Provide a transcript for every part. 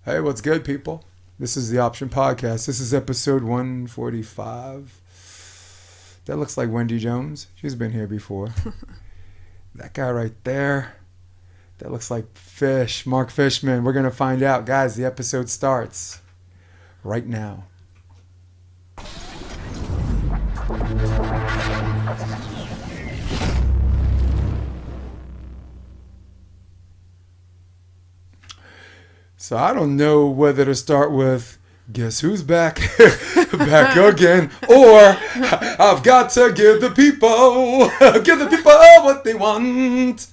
Hey, what's good, people? This is the Option Podcast. This is episode 145. That looks like Wendy Jones. She's been here before. That guy right there, that looks like Mark Fishman. We're going to find out. Guys, the episode starts right now. So I don't know whether to start with guess who's back, back again, or I've got to give the people what they want.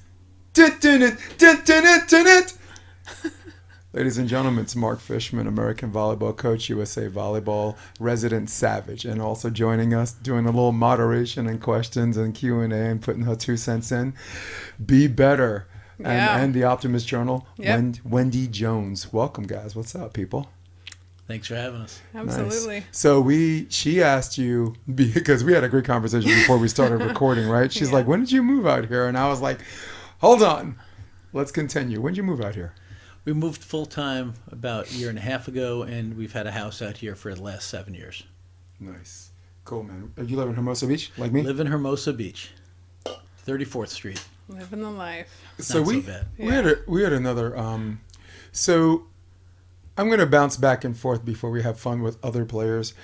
Ladies and gentlemen, it's Mark Fishman, American volleyball coach, USA Volleyball resident savage, and also joining us, doing a little moderation and questions and Q&A and putting her 2 cents in. Be better. And the Optimist Journal, Wendy Jones. Welcome, guys. What's up, people? Thanks for having us. Absolutely. Nice. So she asked you, because we had a great conversation before we started recording, right? She's like, when did you move out here? And I was like, hold on. Let's continue. When did you move out here? We moved full-time about a year and a half ago, and we've had a house out here for the last 7 years. Nice. Cool, man. You live in Hermosa Beach, like me? Live in Hermosa Beach, 34th Street. Living the life. So Not so bad. we had another. So I'm gonna bounce back and forth before we have fun with other players.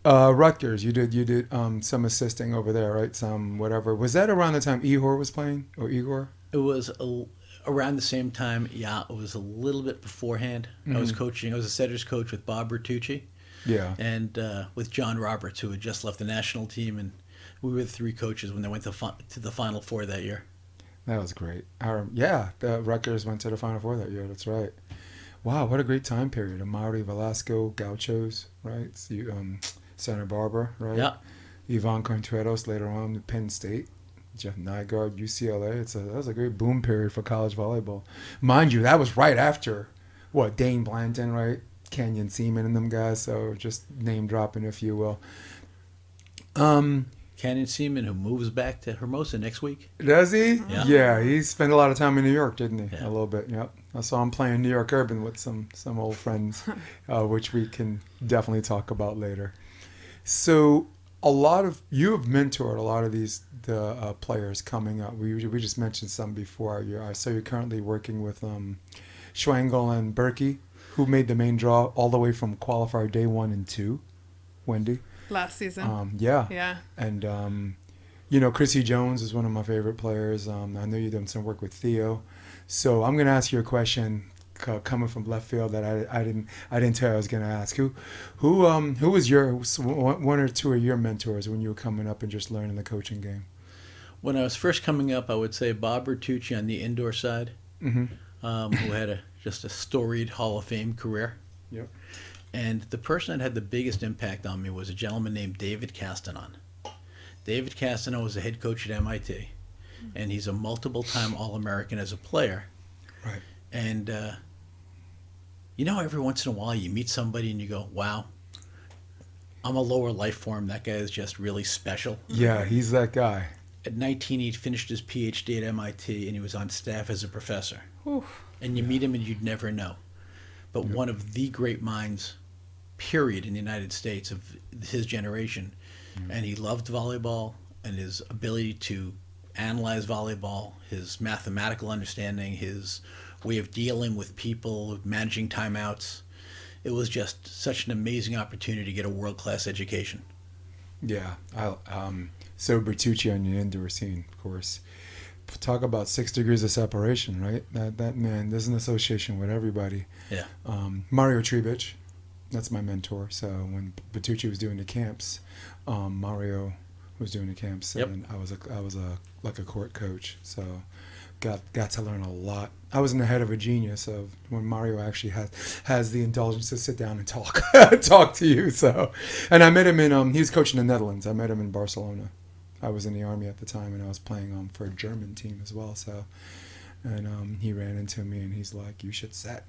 Rutgers, you did some assisting over there, right? Some whatever. Was that around the time Igor was playing or Igor? It was around the same time. Yeah, it was a little bit beforehand. Mm-hmm. I was coaching. I was a setters coach with Bob Bertucci. Yeah. And with John Roberts, who had just left the national team, and we were the 3 coaches when they went to the Final Four that year. That was great. The Rutgers went to the Final Four that year. That's right. Wow, what a great time period. Amari, Velasco, Gauchos, right? Santa Barbara, right? Yeah. Ivan Contreras later on, Penn State. Jeff Nygaard, UCLA. That was a great boom period for college volleyball. Mind you, that was right after, Dane Blanton, right? Kenyon Seaman and them guys. So just name dropping, if you will. Canyon Seaman, who moves back to Hermosa next week. Does he? Yeah. He spent a lot of time in New York, didn't he? Yeah. A little bit, yep. I saw him playing New York Urban with some old friends, which we can definitely talk about later. So you have mentored a lot of the players coming up. We just mentioned some before. So you're currently working with Schwengel and Berkey, who made the main draw all the way from qualifier day 1 and 2, Wendy. Last season. Yeah. And, Chrissy Jones is one of my favorite players. I know you've done some work with Theo. So I'm going to ask you a question coming from left field that I didn't tell you I was going to ask. Who was your one or two of your mentors when you were coming up and just learning the coaching game? When I was first coming up, I would say Bob Bertucci on the indoor side, who had just a storied Hall of Fame career. Yep. And the person that had the biggest impact on me was a gentleman named David Castanon. David Castanon was the head coach at MIT, and he's a multiple-time All-American as a player. Right. And, every once in a while you meet somebody and you go, wow, I'm a lower life form. That guy is just really special. Yeah, he's that guy. At 19, he'd finished his PhD at MIT, and he was on staff as a professor. Oof. And you meet him and you'd never know. But one of the great minds, period, in the United States of his generation. And he loved volleyball, and his ability to analyze volleyball, his mathematical understanding, his way of dealing with people, managing timeouts. It was just such an amazing opportunity to get a world-class education. Yeah. So Bertucci on the indoor scene, of course. Talk about 6 degrees of separation, right? That man, there's an association with everybody. Yeah. Mario Trebich, that's my mentor. So when Bertucci was doing the camps, Mario was doing the camps, and I was a court coach. So got to learn a lot. I was in the head of a genius of when Mario actually has the indulgence to sit down and talk to you. So, and I met him he was coaching the Netherlands. I met him in Barcelona. I was in the Army at the time, and I was playing for a German team as well. So, and he ran into me, and he's like, "You should set."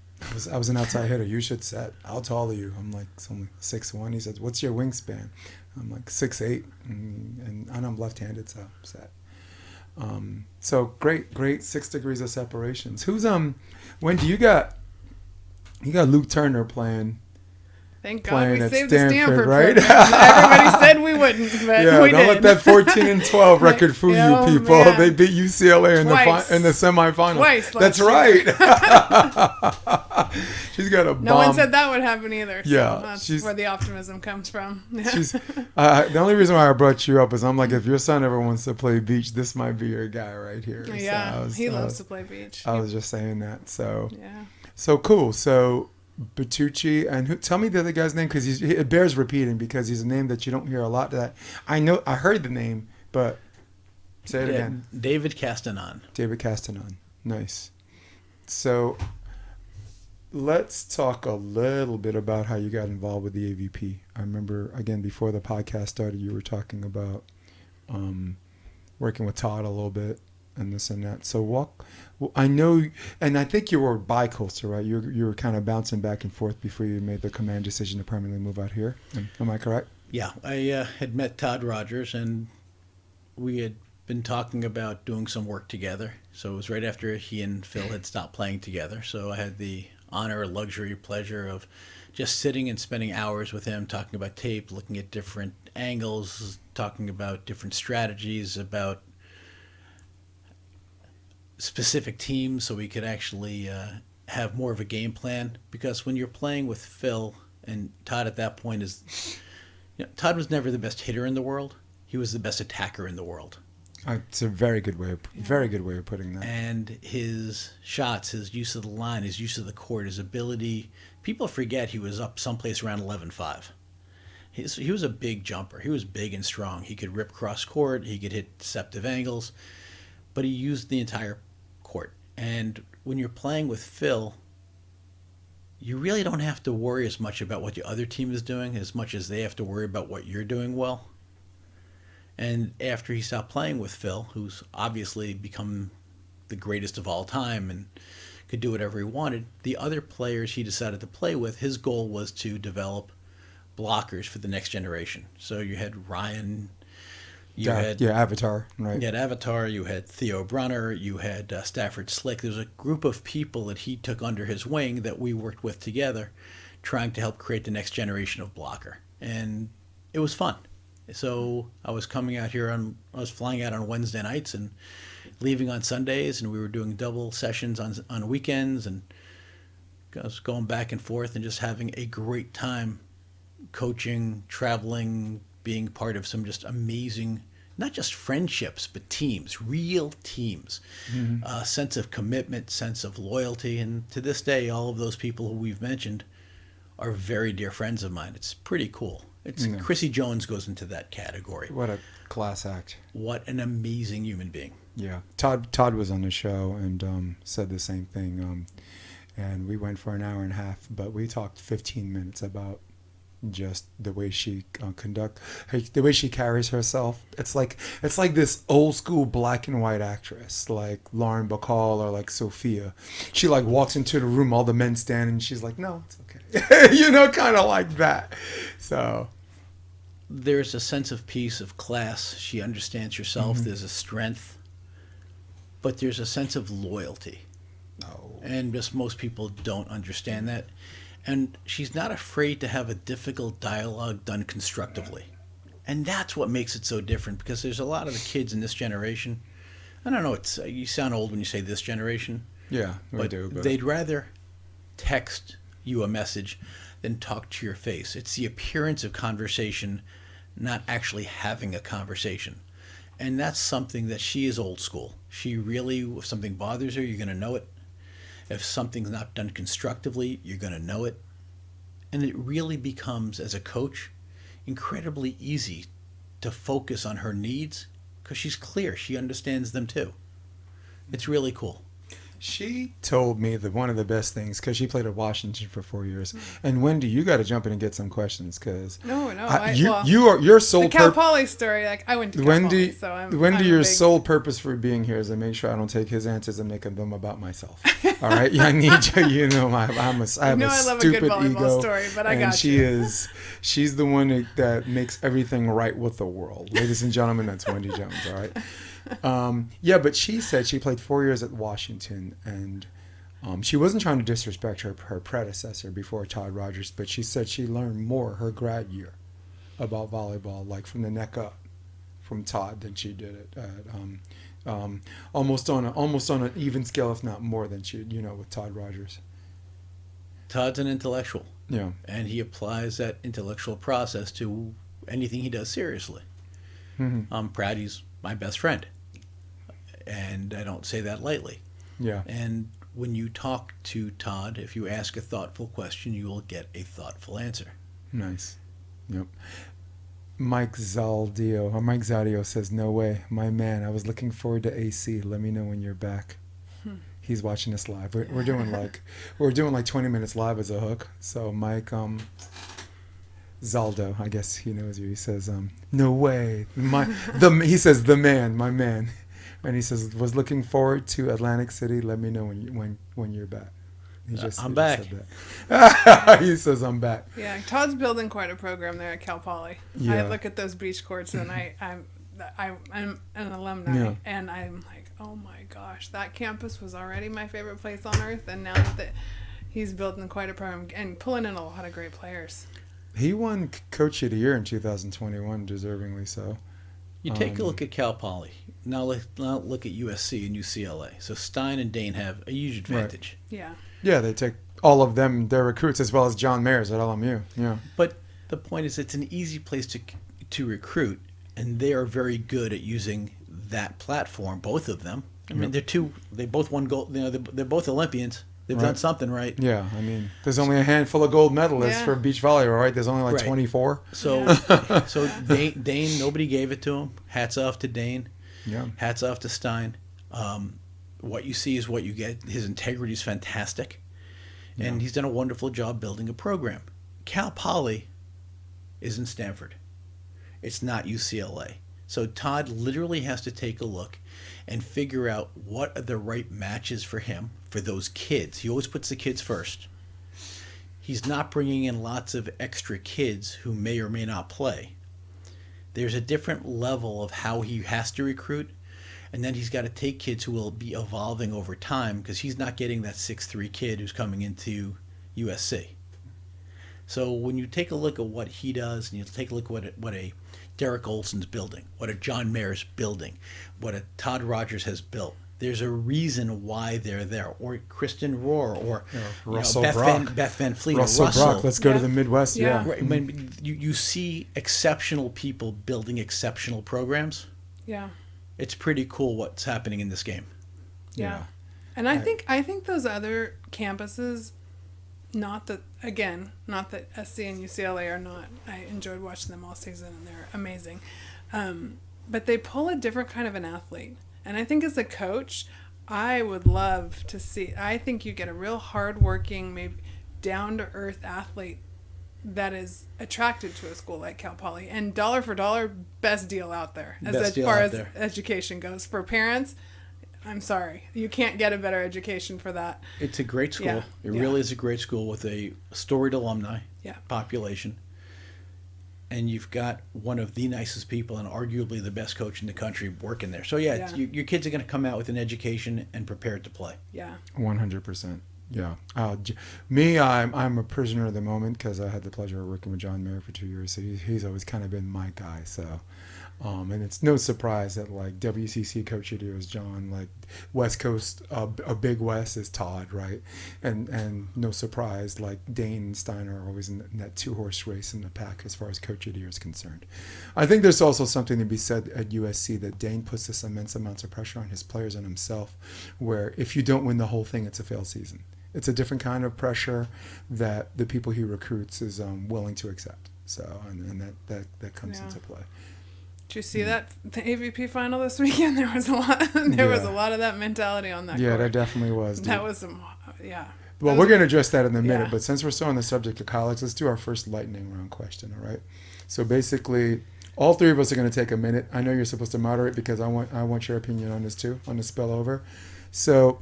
I was an outside hitter. You should set. How tall are you? I'm like, only 6'1". He says, "What's your wingspan?" I'm like 6'8", and I'm left-handed, so set. So great 6 degrees of separations. Who's when do you got You got Luke Turner playing. Thank God Playing we at saved the Stanford, Stanford right? program. Everybody said we wouldn't, but Yeah, we don't did. let that 14-12 record fool Oh, you, people. man. They beat UCLA in Twice. the semifinals. Twice That's last right. She's got a bomb. No one said that would happen either. So Yeah, that's where the optimism comes from. She's the only reason why I brought you up is I'm like, if your son ever wants to play beach, this might be your guy right here. Yeah, So he loves to play beach. I was just saying that. So Yeah. so cool. So Bertucci and tell me the other guy's name because it bears repeating because he's a name that you don't hear a lot. That I know I heard the name, but say it again. David Castanon. David Castanon. Nice. So let's talk a little bit about how you got involved with the AVP. I remember, again, before the podcast started, you were talking about working with Todd a little bit and this and that. So I know, and I think you were bi-coastal, right? You were kind of bouncing back and forth before you made the command decision to permanently move out here. Am I correct? Yeah, I had met Todd Rogers, and we had been talking about doing some work together. So it was right after he and Phil had stopped playing together. So I had the honor, luxury, pleasure of just sitting and spending hours with him, talking about tape, looking at different angles, talking about different strategies, about specific teams so we could actually have more of a game plan. Because when you're playing with Phil, and Todd at that point Todd was never the best hitter in the world. He was the best attacker in the world. It's a very good way of putting that. And his shots, his use of the line, his use of the court, his ability. People forget he was up someplace around 11'5". He was a big jumper. He was big and strong. He could rip cross court. He could hit deceptive angles. But he used the entire court. And when you're playing with Phil, you really don't have to worry as much about what the other team is doing as much as they have to worry about what you're doing well. And after he stopped playing with Phil, who's obviously become the greatest of all time and could do whatever he wanted, the other players he decided to play with, his goal was to develop blockers for the next generation. So you had Ryan, Avatar, right? You had Avatar, you had Theo Brunner, you had Stafford Slick. There's a group of people that he took under his wing that we worked with together, trying to help create the next generation of blocker. And it was fun. So I was coming out here I was flying out on Wednesday nights and leaving on Sundays, and we were doing double sessions on weekends, and I was going back and forth and just having a great time coaching, traveling, being part of some just amazing, not just friendships, but teams, real teams, sense of commitment, sense of loyalty. And to this day, all of those people who we've mentioned are very dear friends of mine. It's pretty cool. Chrissy Jones goes into that category. What a class act. What an amazing human being. Yeah. Todd was on the show and said the same thing. And we went for an hour and a half, but we talked 15 minutes about just the way she the way she carries herself. It's like this old school black and white actress like Lauren Bacall or like Sophia. She like walks into the room, all the men stand, and she's like, no, it's okay. Kind of like that. So there's a sense of peace, of class. She understands herself. There's a strength, but there's a sense of loyalty. Oh. And just most people don't understand that. And she's not afraid to have a difficult dialogue done constructively. And that's what makes it so different, because there's a lot of the kids in this generation. I don't know, you sound old when you say this generation. Yeah, but they'd rather text you a message than talk to your face. It's the appearance of conversation, not actually having a conversation. And that's something that she is old school. She really, if something bothers her, you're going to know it. If something's not done constructively, you're going to know it. And it really becomes, as a coach, incredibly easy to focus on her needs because she's clear. She understands them too. It's really cool. She told me that one of the best things, because she played at Washington for 4 years. And Wendy, you got to jump in and get some questions, because your sole the Cal Poly story. Like I went to Cal Poly, so I'm your sole purpose for being here is to make sure I don't take his answers and make them about myself. All right, I need you. I have a stupid ego, story, but I got she's the one that makes everything right with the world, ladies and gentlemen. That's Wendy Jones. All right. But she said she played 4 years at Washington, and She wasn't trying to disrespect her predecessor before Todd Rogers, but she said she learned more her grad year about volleyball, like from the neck up, from Todd than she did it at almost on an even scale, if not more than she, with Todd Rogers. Todd's an intellectual. Yeah. And he applies that intellectual process to anything he does seriously. Mm-hmm. I'm proud he's my best friend. And I don't say that lightly. Yeah. And when you talk to Todd, if you ask a thoughtful question, you will get a thoughtful answer. Nice. Yep. Mike Zaldio says, "No way, my man. I was looking forward to AC. Let me know when you're back." He's watching us live. We're doing like 20 minutes live as a hook. So Mike Zaldo, I guess he knows you. He says, "No way, he says the man, my man," and he says, "Was looking forward to Atlantic City. Let me know when you're back." I'm back. Said that. He says, "I'm back." Yeah, Todd's building quite a program there at Cal Poly. Yeah. I look at those beach courts and I'm an alumni, and I'm like, oh my gosh, that campus was already my favorite place on earth, and now that he's building quite a program and pulling in a lot of great players. He won Coach of the Year in 2021, deservingly so. You take a look at Cal Poly. Now look at USC and UCLA. So Stein and Dane have a huge advantage. Right. Yeah. Yeah, they take all of them, their recruits, as well as John Mayers at LMU. Yeah. But the point is, it's an easy place to recruit, and they are very good at using that platform. Both of them. I mean, they both won gold. They're both Olympians. They've done something right. Yeah, I mean, there's only a handful of gold medalists for beach volleyball, right? There's only like 24. So, so Dane, nobody gave it to him. Hats off to Dane. Yeah. Hats off to Stein. What you see is what you get. His integrity is fantastic, and he's done a wonderful job building a program. Cal Poly is in Stanford. It's not UCLA. So Todd literally has to take a look and figure out what are the right matches for him, for those kids. He always puts the kids first. He's not bringing in lots of extra kids who may or may not play. There's a different level of how he has to recruit, and then he's got to take kids who will be evolving over time, because he's not getting that 6'3" kid who's coming into USC. So when you take a look at what he does, and you take a look at what a Derek Olson's building, what a John Mayer's building, what a Todd Rogers has built, there's a reason why they're there. Or Kristen Rohr, or Russell Beth Brock. Van Fleet, Russell or Russell. Brock. Let's go to the Midwest. Yeah. Yeah. Right. I mean, you see exceptional people building exceptional programs. Yeah. It's pretty cool what's happening in this game. Yeah. And I think those other campuses, not that SC and UCLA are not, I enjoyed watching them all season and they're amazing. But they pull a different kind of an athlete. And I think as a coach, I would love to see, I think you get a real hardworking, maybe down-to-earth athlete that is attracted to a school like Cal Poly. And dollar for dollar, best deal out there. As far as education goes. For parents, I'm sorry. You can't get a better education for that. It's a great school. Yeah. It really is a great school with a storied alumni population. And you've got one of the nicest people and arguably the best coach in the country working there. So, your kids are going to come out with an education and prepared to play. Yeah. 100%. Yeah. I'm a prisoner of the moment because I had the pleasure of working with John Mayer for 2 years. So he's always kind of been my guy. So, and it's no surprise that like WCC Coach of the Year is John, like West Coast, a Big West is Todd, right? And no surprise, like Dane and Stein are always in that 2-horse race in the pack as far as Coach of the Year is concerned. I think there's also something to be said at USC that Dane puts this immense amounts of pressure on his players and himself, where if you don't win the whole thing, it's a failed season. It's a different kind of pressure that the people he recruits is willing to accept. So, and that comes into play. Did you see that the AVP final this weekend? There was a lot. Was a lot of that mentality on that. Yeah, court. there definitely was. Dude. That was some. Yeah. Well, we're going to address that in a minute, but since we're still on the subject of college, let's do our first lightning round question. All right. So basically, all three of us are going to take a minute. I know you're supposed to moderate because I want your opinion on this too, on the spillover. So,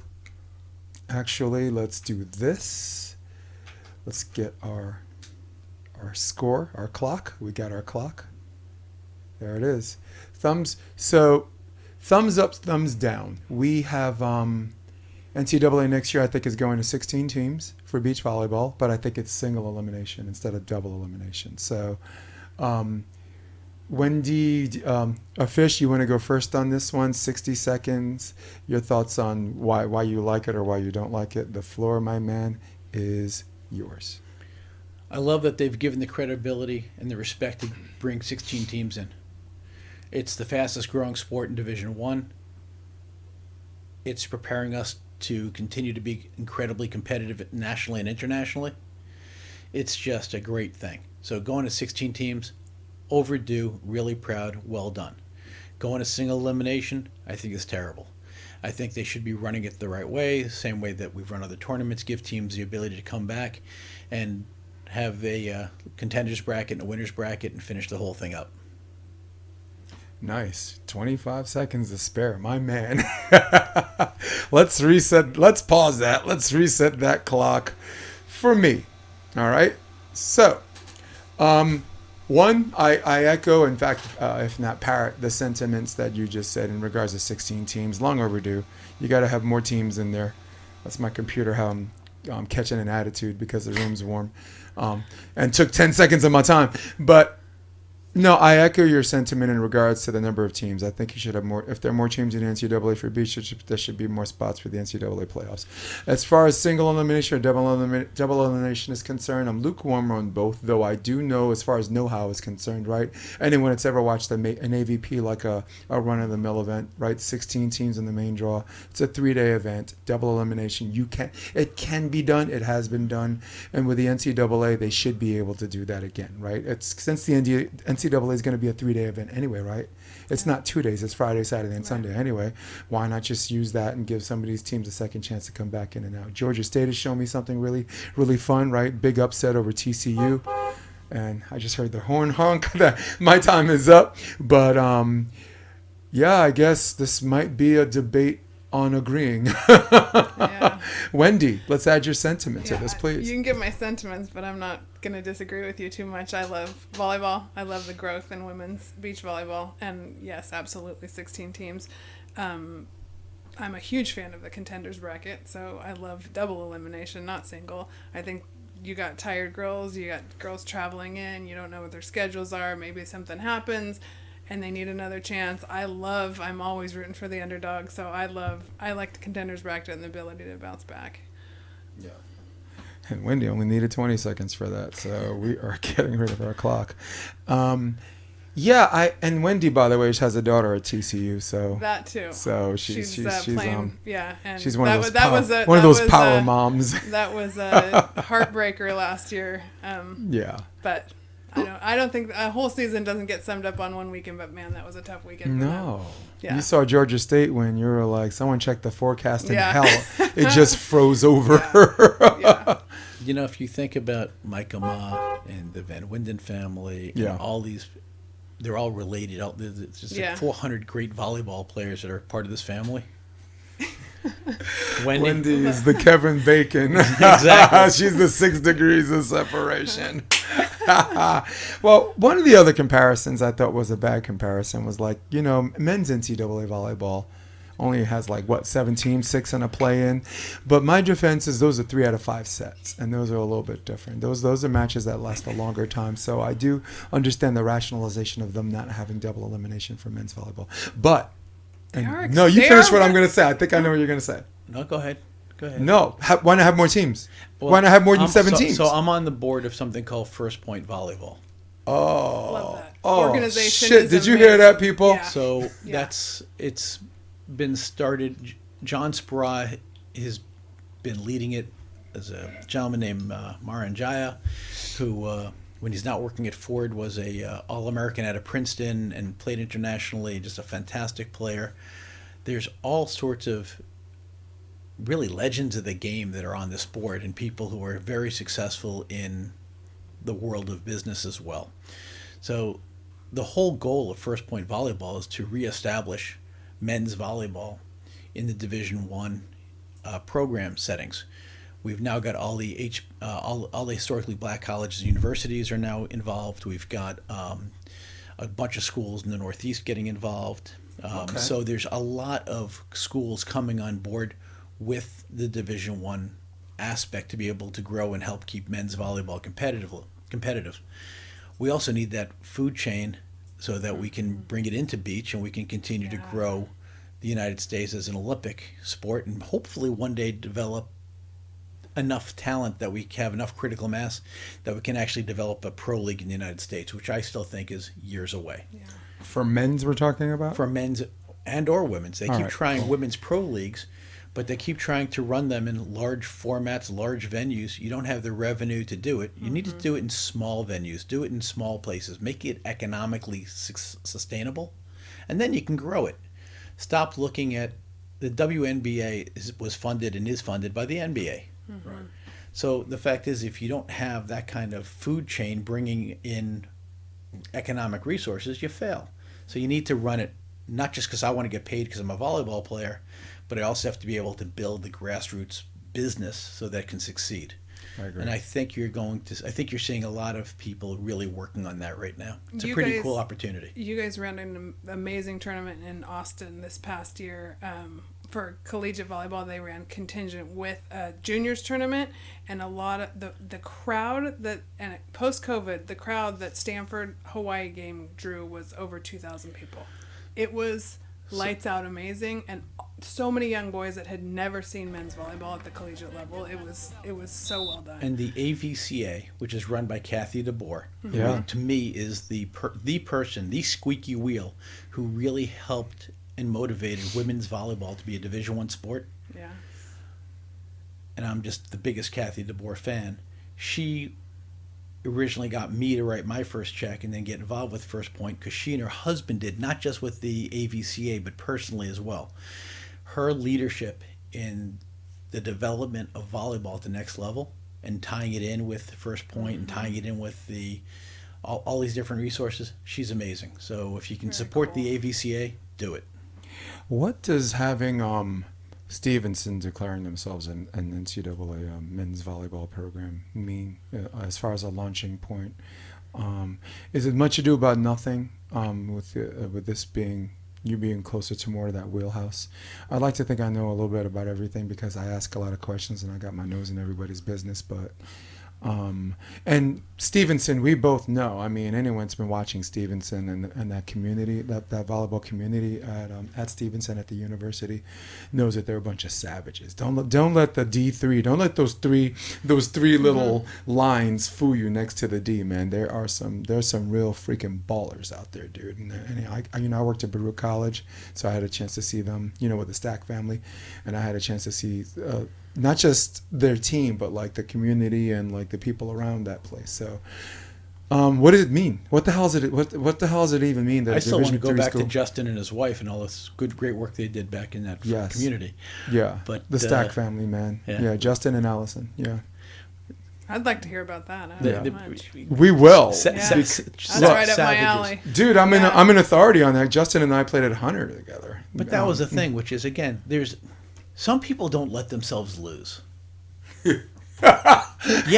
actually, let's do this. Let's get our score, our clock. We got our clock. There it is. Thumbs up, thumbs down. We have NCAA next year, I think, is going to 16 teams for beach volleyball, but I think it's single elimination instead of double elimination. So, Wendy, Fish, you want to go first on this one? 60 seconds. Your thoughts on why you like it or why you don't like it. The floor, my man, is yours. I love that they've given the credibility and the respect to bring 16 teams in. It's the fastest growing sport in Division I. It's preparing us to continue to be incredibly competitive nationally and internationally. It's just a great thing. So going to 16 teams, overdue, really proud, well done. Going to single elimination, I think is terrible. I think they should be running it the right way, the same way that we've run other tournaments, give teams the ability to come back and have a contenders bracket and a winners bracket and finish the whole thing up. Nice. 25 seconds to spare, my man. Let's reset. Let's pause that. Let's reset that clock for me. All right. So, one, I echo, in fact, if not parrot, the sentiments that you just said in regards to 16 teams. Long overdue. You got to have more teams in there. That's my computer, how I'm catching an attitude because the room's warm. And took 10 seconds of my time. But no, I echo your sentiment in regards to the number of teams. I think you should have more. If there are more teams in the NCAA for beach, there should be more spots for the NCAA playoffs. As far as single elimination or double elimination is concerned, I'm lukewarm on both, though I do know as far as know-how is concerned, right? Anyone that's ever watched an AVP, like a run-of-the-mill event, right? 16 teams in the main draw. It's a 3-day event. Double elimination. It can be done. It has been done. And with the NCAA, they should be able to do that again, right? It's since the NCAA is going to be a 3-day event anyway, right? It's not 2 days. It's Friday, Saturday, and Sunday anyway. Why not just use that and give some of these teams a second chance to come back in and out? Georgia State has shown me something really, really fun, right? Big upset over TCU. And I just heard the horn honk. My time is up. But, yeah, I guess this might be a debate on agreeing. Yeah. Wendy, let's add your sentiment to this, please. You can give my sentiments, but I'm not going to disagree with you too much. I love volleyball. I love the growth in women's beach volleyball. And yes, absolutely 16 teams. I'm a huge fan of the contenders bracket, so I love double elimination, not single. I think you got tired girls, you got girls traveling in, you don't know what their schedules are, maybe something happens and they need another chance. I'm always rooting for the underdog, so I like the contenders bracket and the ability to bounce back. Yeah. And Wendy only needed 20 seconds for that, so we are getting rid of our clock. Yeah, and Wendy, by the way, she has a daughter at TCU, so that too. So she's playing, yeah, and she's one of those power moms. That was a heartbreaker last year. Yeah, but I don't think a whole season doesn't get summed up on one weekend. But man, that was a tough weekend. No, yeah. You saw Georgia State when you were like, someone checked the forecast and hell, it just froze over. Yeah. You know, if you think about Micah Ma and the Van Winden family, and all these. They're all related. There's just like 400 great volleyball players that are part of this family. Wendy is the Kevin Bacon. Exactly. She's the 6 degrees of separation. Well, one of the other comparisons I thought was a bad comparison was like, men's NCAA volleyball only has 7 teams, 6 in a play-in. But my defense is those are 3 out of 5 sets, and those are a little bit different. Those are matches that last a longer time. So I do understand the rationalization of them not having double elimination for men's volleyball. But you finish what I'm going to say. I think I know what you're going to say. No, go ahead. No, why not have more teams? Why not have more than 7 teams? So I'm on the board of something called First Point Volleyball. Oh, love that. Organization shit! Did you hear that, people? Yeah. So it's been started. John Spra has been leading it as a gentleman named Maranjaya, who, when he's not working at Ford, was a All-American out of Princeton and played internationally. Just a fantastic player. There's all sorts of really legends of the game that are on this board, and people who are very successful in the world of business as well. So the whole goal of First Point Volleyball is to reestablish men's volleyball in the Division I program settings. We've now got all the historically black colleges and universities are now involved. We've got a bunch of schools in the Northeast getting involved. So there's a lot of schools coming on board with the Division One aspect to be able to grow and help keep men's volleyball competitive. We also need that food chain so that we can bring it into beach and we can continue to grow the United States as an Olympic sport and hopefully one day develop enough talent that we have enough critical mass that we can actually develop a pro league in the United States, which I still think is years away. Yeah. For men's, we're talking about? For men's and or women's. They All keep right, trying cool. women's pro leagues, but they keep trying to run them in large formats, large venues. You don't have the revenue to do it. You need to do it in small venues. Do it in small places. Make it economically sustainable, and then you can grow it. Stop looking at the WNBA was funded and is funded by the NBA. Right. So the fact is, if you don't have that kind of food chain bringing in economic resources, you fail. So you need to run it not just because I want to get paid because I'm a volleyball player, but I also have to be able to build the grassroots business so that it can succeed. I agree. And I think you're seeing a lot of people really working on that right now. It's a You pretty guys- cool opportunity. You guys ran an amazing tournament in Austin this past year. For collegiate volleyball, they ran contingent with a juniors tournament, and a lot of the crowd and post-COVID, the crowd that Stanford Hawaii game drew was over 2,000 people. It was lights out amazing, and so many young boys that had never seen men's volleyball at the collegiate level. It was so well done. And the AVCA, which is run by Kathy DeBoer, Yeah. who to me is the person, the squeaky wheel, who really helped and motivated women's volleyball to be a Division I sport. Yeah. And I'm just the biggest Kathy DeBoer fan. She originally got me to write my first check and then get involved with First Point because she and her husband did, not just with the AVCA, but personally as well. Her leadership in the development of volleyball at the next level and tying it in with First Point and tying it in with all these different resources, she's amazing. So if you can Very support cool. the AVCA, do it. What does having Stevenson declaring themselves an NCAA men's volleyball program mean as far as a launching point? Is it much ado about nothing with this being you being closer to more of that wheelhouse? I'd like to think I know a little bit about everything because I ask a lot of questions and I got my nose in everybody's business, but and Stevenson, we both know. I mean, anyone that's been watching Stevenson and that community, that volleyball community at Stevenson at the university, knows that they're a bunch of savages. Don't let the D3, don't let those three little lines fool you next to the D, man. There's some real freaking ballers out there, dude. And I worked at Baruch College, so I had a chance to see them, with the Stack family, and I had a chance to see. Not just their team, but like the community and like the people around that place. So, what does it mean? What the hell is it? What the hell does it even mean? That I still want to go back school? to Justin and his wife and all this great work they did back in that community. Yeah, But the Stack family, man. Yeah, Justin and Allison. Yeah, I'd like to hear about that. I don't know much. we will, That's right up my alley. dude. I'm an authority on that. Justin and I played at Hunter together. But that was the thing, which is, again, some people don't let themselves lose. You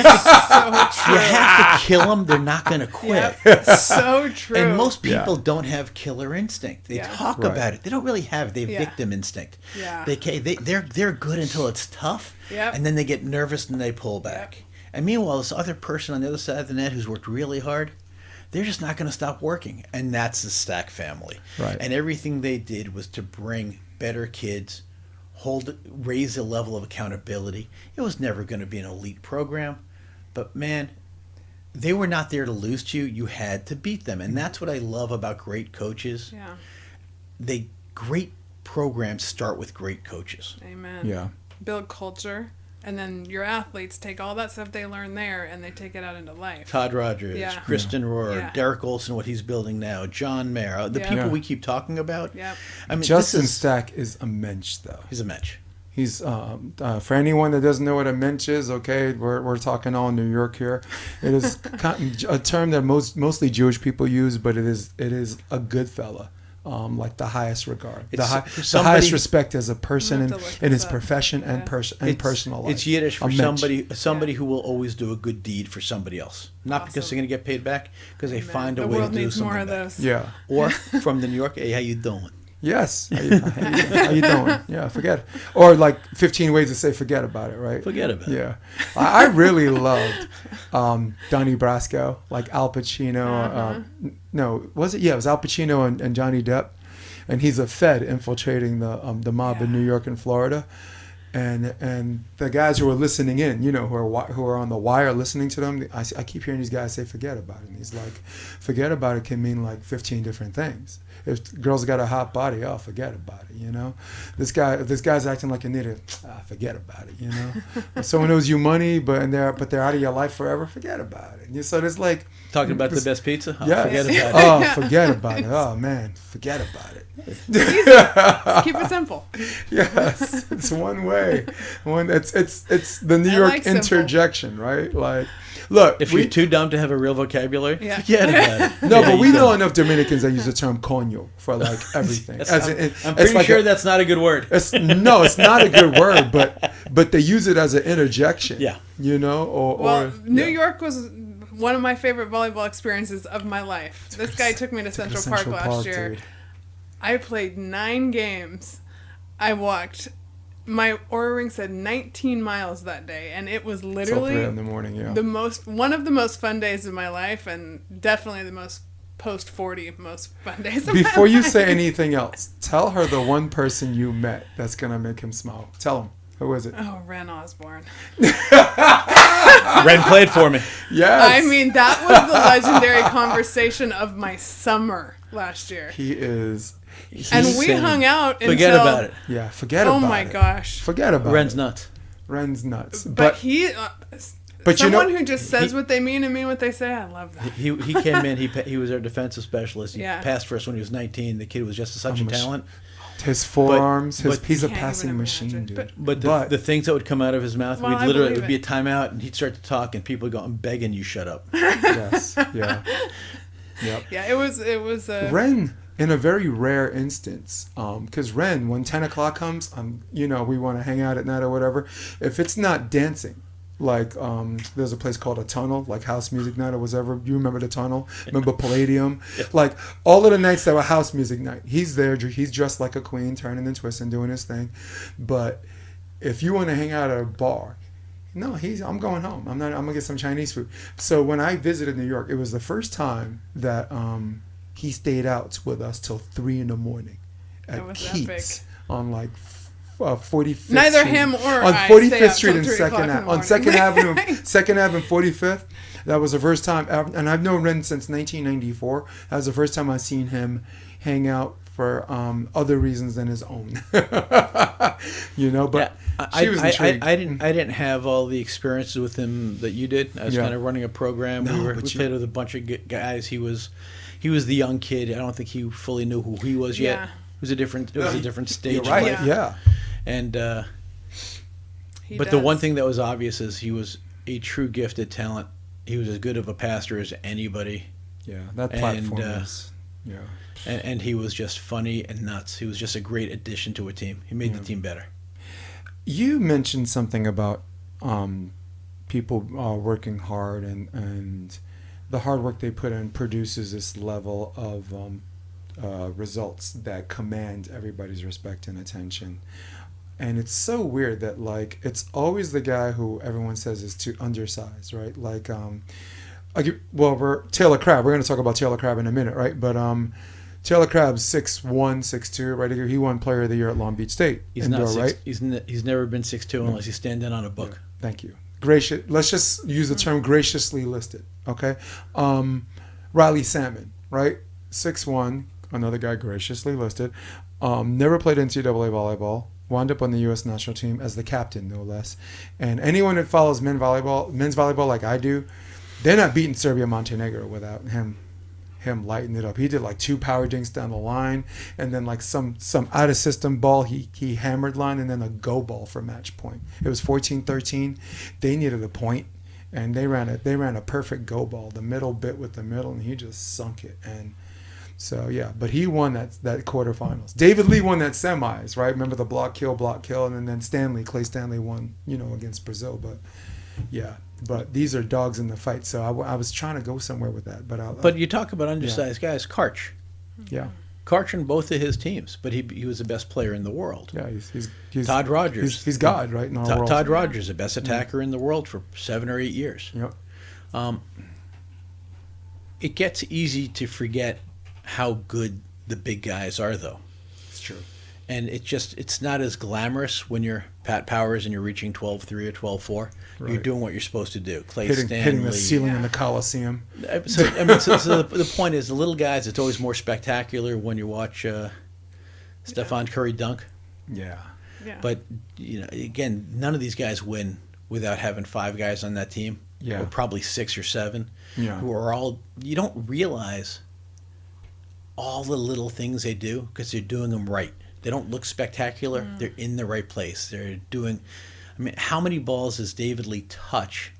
have to kill them. They're not going to quit. Yep. So true. And most people don't have killer instinct. They talk Right. about it. They don't really have it. They have victim instinct. Yeah. They're good until it's tough, and then they get nervous and they pull back. And meanwhile, this other person on the other side of the net who's worked really hard, they're just not going to stop working. And that's the Stack family. Right. And everything they did was to bring better kids, raise the level of accountability. It was never going to be an elite program, but man, they were not there to lose to you. You had to beat them, and that's what I love about great coaches. Yeah. Great programs start with great coaches. Amen. Yeah. Build culture, and then your athletes take all that stuff they learn there and they take it out into life. Todd Rogers, Kristen Rohr, Yeah. Derek Olson, what he's building now, John Mayer, the people we keep talking about. Yep. I mean, Justin Stack is a mensch, though. He's a mensch. He's for anyone that doesn't know what a mensch is. Okay, we're talking all New York here. It is a term that mostly Jewish people use, but it is a good fella. Like the highest regard, the highest respect as a person in his profession and personal life. It's Yiddish for A mensch. somebody who will always do a good deed for somebody else, not because they're going to get paid back, because they find a way to do something The world needs more of back. those. Yeah. Or from the New York, hey, how you doing? Yes. How you doing? Yeah, forget it. Or like 15 ways to say forget about it, right? Forget about it. Yeah. I really loved Donnie Brasco, like Al Pacino. No, was it? Yeah, it was Al Pacino and Johnny Depp. And he's a Fed infiltrating the mob in New York and Florida. And the guys who are listening in, you know, who are on the wire listening to them, I keep hearing these guys say forget about it. And he's like, forget about it can mean like 15 different things. If the girl's got a hot body, oh, forget about it, you know. If this guy's acting like an idiot, forget about it, you know. If someone owes you money, but they're out of your life forever, forget about it. And so there's like talking about the best pizza. Oh, yeah, forget about it. Oh, forget about it. Oh man, forget about it. Keep it simple. Yes, it's one way. It's the New York like simple. interjection, right? Like, look, If you're too dumb to have a real vocabulary, Yeah. forget about it. no, Yeah, but we you know don't. enough Dominicans that use the term coño for like everything. I'm pretty sure that's not a good word. It's not a good word, but they use it as an interjection. Yeah. You know, Well, New yeah. York was one of my favorite volleyball experiences of my life. This guy took me to Central Park last year. Dude. I played 9 games. I walked. My Oura ring said 19 miles that day, and it was Till literally 3 in the morning. Yeah. one of the most fun days of my life, and definitely the most post 40 most fun days of my life. Before you say anything else, tell her the one person you met that's gonna make him smile. Tell him. Who is it? Oh, Ren Osborne. Ren played for me. Yes. I mean, that was the legendary conversation of my summer last year. He is. And we saying, hung out Forget until, about it. Yeah, forget about it. Oh my gosh. Forget about Ren's it. nuts. Ren's nuts. But he, but you someone know, who just says what they mean and mean what they say, I love that. He came in. He was our defensive specialist. He Yeah. passed for us when he was 19. The kid was just such a talent. his forearms, but he's a Can't passing even machine, imagine. dude. But the things that would come out of his mouth, Well, I it believe would be a it. timeout, and he'd start to talk, and people would go, "I'm begging you, shut up." Yes, yeah, yep. Yeah, it was a Ren, in a very rare instance, because Ren, when 10 o'clock comes, you know, we want to hang out at night or whatever. If it's not dancing, like there's a place called a Tunnel, like house music night or whatever. You remember the Tunnel? Remember Palladium? Yeah. Like all of the nights that were house music night, he's there. He's dressed like a queen, turning and twisting, doing his thing. But if you want to hang out at a bar, no, I'm going home. I'm gonna get some Chinese food. So when I visited New York, it was the first time that he stayed out with us till 3 a.m. That at was Keats epic. on like 45th Neither Street. him or on I 45th stay up Street till and 3 Second o'clock in the Ave on morning. Second Avenue, Second Ave and 45th. That was the first time, and I've known Ren since 1994. That was the first time I seen him hang out for other reasons than his own. You know, but she was intrigued. I didn't have all the experiences with him that you did. I was Yeah. kind of running a program. No, we but played with a bunch of guys. He was the young kid. I don't think he fully knew who he was yet. Yeah. It was a different stage. You're in right. life. Yeah. And He but the one does. thing that was obvious is he was a true gifted talent. He was as good of a passer as anybody, Yeah. That And, platform is. Yeah. and he was just funny and nuts. He was just a great addition to a team. He made the team better. You mentioned something about people working hard and the hard work they put in produces this level of results that command everybody's respect and attention. And it's so weird that like it's always the guy who everyone says is too undersized, right? Like we're Taylor Crabb. We're going to talk about Taylor Crabb in a minute, right? But Taylor Crabb's 6'1", 6'2", right? He won Player of the Year at Long Beach State. He's indoor, not six, right? He's never been 6'2" unless he's standing on a book. Thank you. Gracious. Let's just use the term graciously listed. Okay. Riley Salmon, right? 6'1", another guy graciously listed. Never played NCAA volleyball. Wound up on the U.S. national team as the captain, no less. And anyone that follows men's volleyball like I do, they're not beating Serbia Montenegro without him lighting it up. He did like 2 power dinks down the line, and then like some out of system ball he hammered line, and then a go ball for match point. It was 14-13. They needed a point, and they ran a perfect go ball, the middle bit with the middle, and he just sunk it. And so yeah, but he won that quarterfinals. David Lee won that semis, right? Remember the block kill, and then Clay Stanley won, against Brazil. But yeah. But these are dogs in the fight, so I was trying to go somewhere with that. But you talk about undersized guys. Karch. Yeah. Karch in both of his teams, but he was the best player in the world. Yeah, he's Todd Rogers. He's God, right? In our world. Todd Rogers, the best attacker in the world for 7 or 8 years. Yep. It gets easy to forget how good the big guys are, though. It's true. And it's not as glamorous when you're Pat Powers and you're reaching 12-3 or 12-4. Right. You're doing what you're supposed to do. Clay Hitting Stanley. the ceiling in the Coliseum. So the point is, the little guys, it's always more spectacular when you watch Stephen Curry dunk. Yeah. Yeah. But, again, none of these guys win without having 5 guys on that team. Yeah. Or probably 6 or 7. Yeah. Who are all, you don't realize all the little things they do because they're doing them right. They don't look spectacular. They're in the right place. They're doing, how many balls does David Lee touch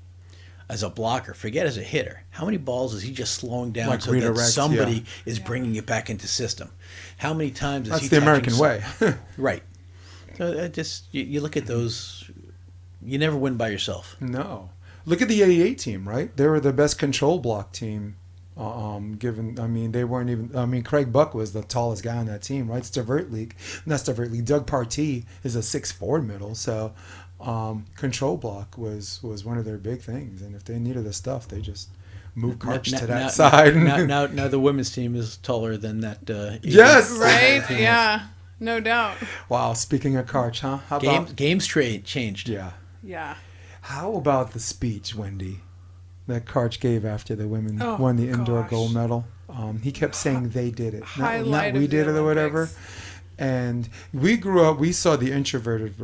as a blocker? Forget as a hitter. How many balls is he just slowing down Like so that redirect, somebody is bringing it back into system? How many times is That's he the touching American way. Right. So you look at those, you never win by yourself. No. Look at the 88 team, right? They were the best control block team. They weren't even. Craig Buck was the tallest guy on that team, right? Doug Partee is a 6'4" middle, so control block was one of their big things. And if they needed the stuff, they just moved Karch to that side. Now the women's team is taller than that. Yes, right? Yeah, no doubt. Wow. Speaking of Karch, huh? How about games changed? Yeah. Yeah. How about the speech, Wendy, that Karch gave after the women Oh, won the indoor gosh. gold medal? He kept saying they did it, not Highlight we of did the it or whatever. Olympics. And we grew up, we saw the introverted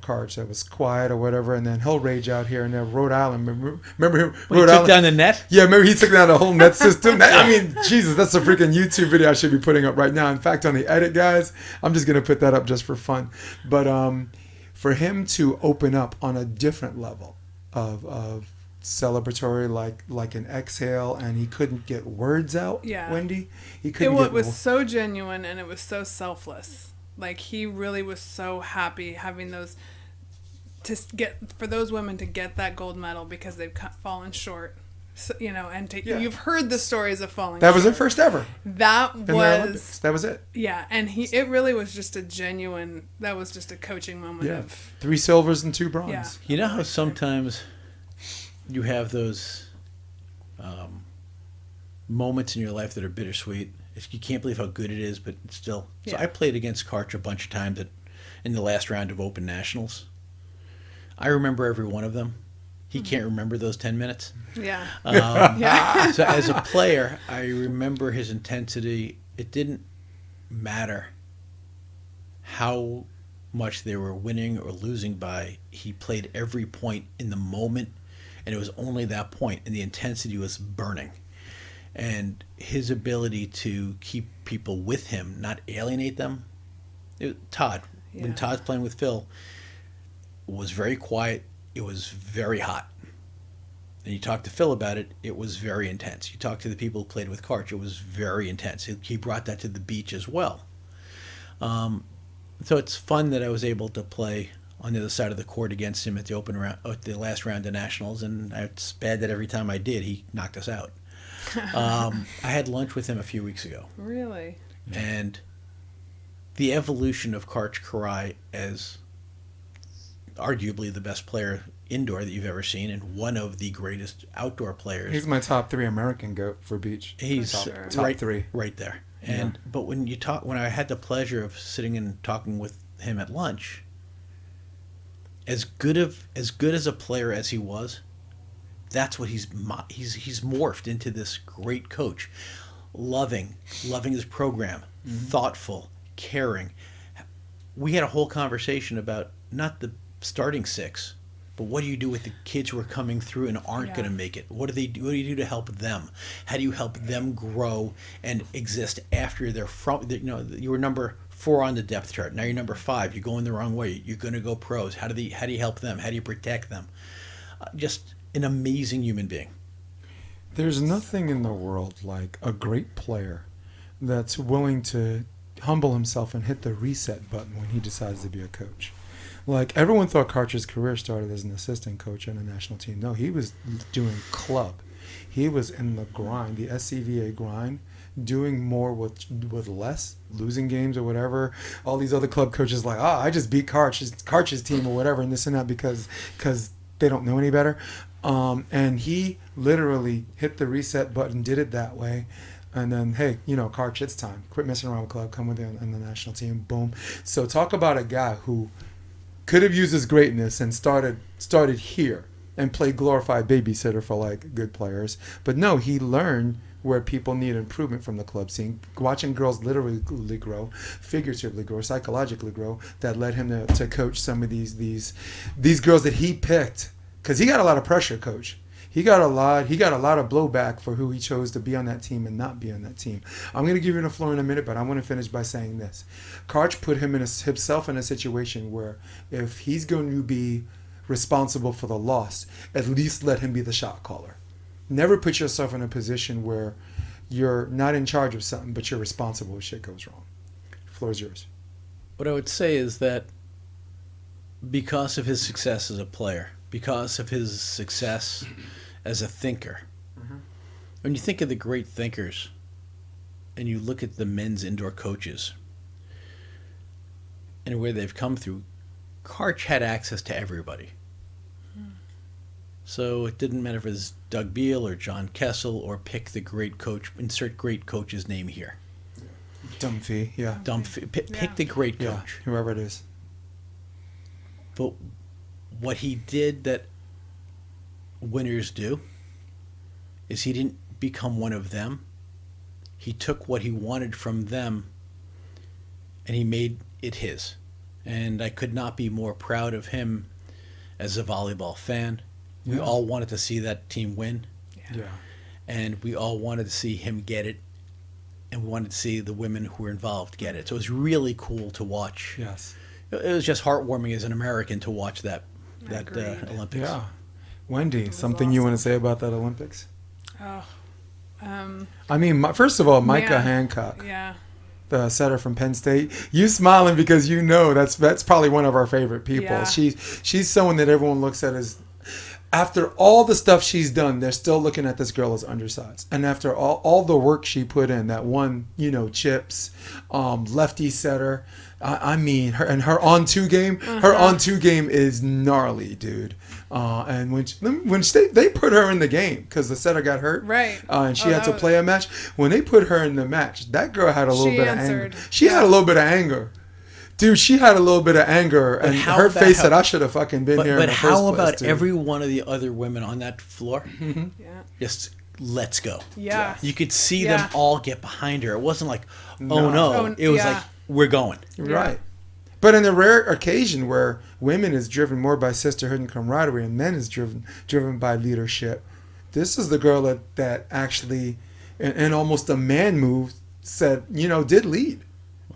Karch that was quiet or whatever, and then he'll rage out here and then Rhode Island. Remember him? When he took down the net? Yeah, remember he took down the whole net system? Jesus, that's a freaking YouTube video I should be putting up right now. In fact, on the edit, guys, I'm just going to put that up just for fun. But for him to open up on a different level of celebratory, like an exhale, and he couldn't get words out. Yeah. Wendy, he couldn't. It was so genuine and it was so selfless. Like he really was so happy having those for those women to get that gold medal because they've fallen short. So, and you've heard the stories of falling. That was short. their first ever. That in their Olympics. That was it. Yeah, and it really was just a genuine. That was just a coaching moment. Yeah, Of 3 silvers and 2 bronze. Yeah. You know how sometimes you have those moments in your life that are bittersweet. You can't believe how good it is, but still. So Yeah. I played against Karch a bunch of times in the last round of Open Nationals. I remember every one of them. He can't remember those 10 minutes. Yeah. Yeah. So as a player, I remember his intensity. It didn't matter how much they were winning or losing by. He played every point in the moment, and it was only that point, and the intensity was burning. And his ability to keep people with him, not alienate them. Todd, when Yeah. Todd's playing with Phil, was very quiet. It was very hot. And you talk to Phil about it, it was very intense. You talk to the people who played with Karch, it was very intense. He brought that to the beach as well. So it's fun that I was able to play on the other side of the court against him at the open round, at the last round of nationals, and it's bad that every time I did, he knocked us out. I had lunch with him a few weeks ago, Really. and the evolution of Karch Kiraly as arguably the best player indoor that you've ever seen, and one of the greatest outdoor players. He's my top 3 American goat for beach. He's top 3 right there. And but when I had the pleasure of sitting and talking with him at lunch, as good as a player as he was, that's what he's morphed into, this great coach, loving his program, thoughtful, caring. We had a whole conversation about not the starting 6, but what do you do with the kids who are coming through and aren't going to make it? What do you do to help them? How do you help them grow and exist after they're you were number 4 on the depth chart. Now you're number 5. You're going the wrong way. You're going to go pros. How do you help them? How do you protect them? Just an amazing human being. There's nothing in the world like a great player that's willing to humble himself and hit the reset button when he decides to be a coach. Like, everyone thought Karch's career started as an assistant coach on a national team. No, he was doing club. He was in the grind, the SCVA grind, doing more with less, losing games or whatever. All these other club coaches like, I just beat Karch's team or whatever, and this and that because they don't know any better. And he literally hit the reset button, did it that way. And then, hey, Karch, it's time. Quit messing around with club. Come with you in the national team. Boom. So talk about a guy who could have used his greatness and started here and played glorified babysitter for like good players. But no, he learned where people need improvement from the club scene. Watching girls literally grow, figuratively grow, psychologically grow, that led him to coach some of these girls that he picked. Because he got a lot of pressure, coach. He got a lot of blowback for who he chose to be on that team and not be on that team. I'm going to give you the floor in a minute, but I want to finish by saying this. Karch put himself in a situation where if he's going to be responsible for the loss, at least let him be the shot caller. Never put yourself in a position where you're not in charge of something, but you're responsible if shit goes wrong. The floor is yours. What I would say is that because of his success as a player, because of his success as a thinker, when you think of the great thinkers and you look at the men's indoor coaches and where they've come through, Karch had access to everybody. So it didn't matter if it was Doug Beal or John Kessel or pick the great coach, insert great coach's name here. Dumphy, yeah. Pick the great coach. Yeah, whoever it is. But what he did that winners do is he didn't become one of them. He took what he wanted from them and he made it his. And I could not be more proud of him as a volleyball fan. We all wanted to see that team win. Yeah. And we all wanted to see him get it. And we wanted to see the women who were involved get it. So it was really cool to watch. Yes. It was just heartwarming as an American to watch that Olympics. Yeah. Wendy, something you want to say about that Olympics? Oh. I mean, first of all, Micah Hancock. Yeah. The setter from Penn State. You smiling because you know that's probably one of our favorite people. Yeah. She's someone that everyone looks at as, after all the stuff she's done, they're still looking at this girl as undersized. And after all the work she put in, that one, chips, lefty setter. I mean, her on-two game, her on-two game is gnarly, dude. And when they put her in the game because the setter got hurt, right, and she had to play a match. When they put her in the match, that girl had a little bit of anger. She had a little bit of anger. Dude, she had a little bit of anger, and her face said, "I should have fucking been here." But how about every one of the other women on that floor? Yeah. Just let's go. Yeah. You could see them all get behind her. It wasn't like, oh no. It was like, we're going. Right. But in the rare occasion where women is driven more by sisterhood and camaraderie, and men is driven by leadership, this is the girl that actually, in almost a man move, said, did lead.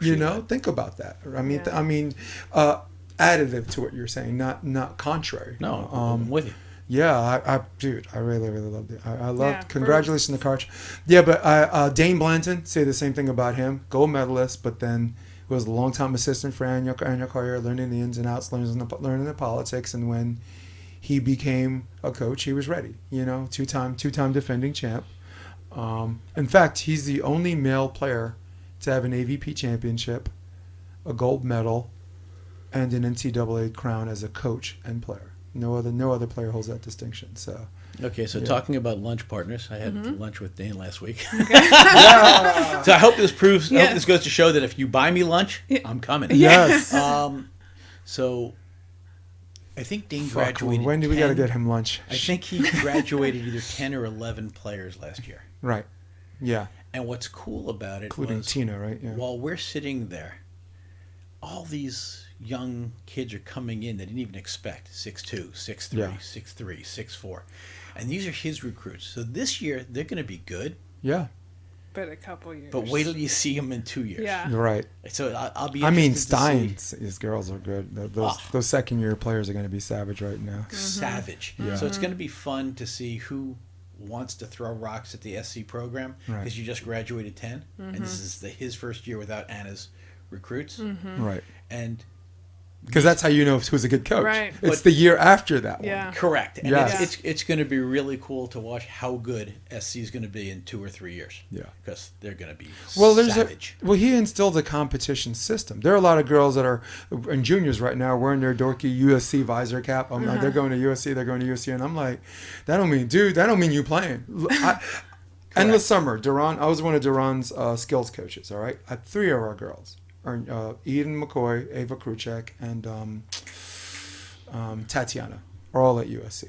Think about that. I mean, additive to what you're saying, not contrary. No, I'm with you. Yeah, dude, I really, really loved it. I loved. Congratulations to Karch. Yeah, but Dane Blanton, say the same thing about him. Gold medalist, but then was a long-time assistant for Anya Carrier, learning the ins and outs, learning the politics, and when he became a coach, he was ready. Two-time defending champ. In fact, he's the only male player to have an AVP championship, a gold medal, and an NCAA crown as a coach and player. No other player holds that distinction. So. Okay, so talking about lunch partners, I had lunch with Dane last week. So I hope this proves. I hope this goes to show that if you buy me lunch, I'm coming. Yes. So I think Dane graduated. When do we got to get him lunch? I think he graduated either 10 or 11 players last year. Right. Yeah. And what's cool about it, including Tina, right? Yeah. While we're sitting there, all these young kids are coming in that didn't even expect 6'2", 6'3", 6'3", 6'4", and these are his recruits. So this year they're going to be good. Yeah. But a couple years. But wait till you see them in 2 years. Yeah. You're right. So I'll be. I mean, his girls are good. Those second year players are going to be savage right now. Savage. Yeah. So it's going to be fun to see who wants to throw rocks at the SC program because you just graduated 10, and this is his first year without Anna's recruits. Right. And Because that's how you know who's a good coach. Right. It's the year after that one. Yeah. Correct. And Yes. it's going to be really cool to watch how good SC is going to be in 2 or 3 years. Yeah. Because they're going to be Savage. savage. He instilled a competition system. There are a lot of girls that are in juniors right now wearing their dorky USC visor cap. I'm like, they're going to USC, they're going to USC, and I'm like, that don't mean you playing. Endless summer, Duran. I was one of Duran's skills coaches. All right, I had 3 of our girls. Eden McCoy, Ava Kruchek, and Tatiana are all at USC.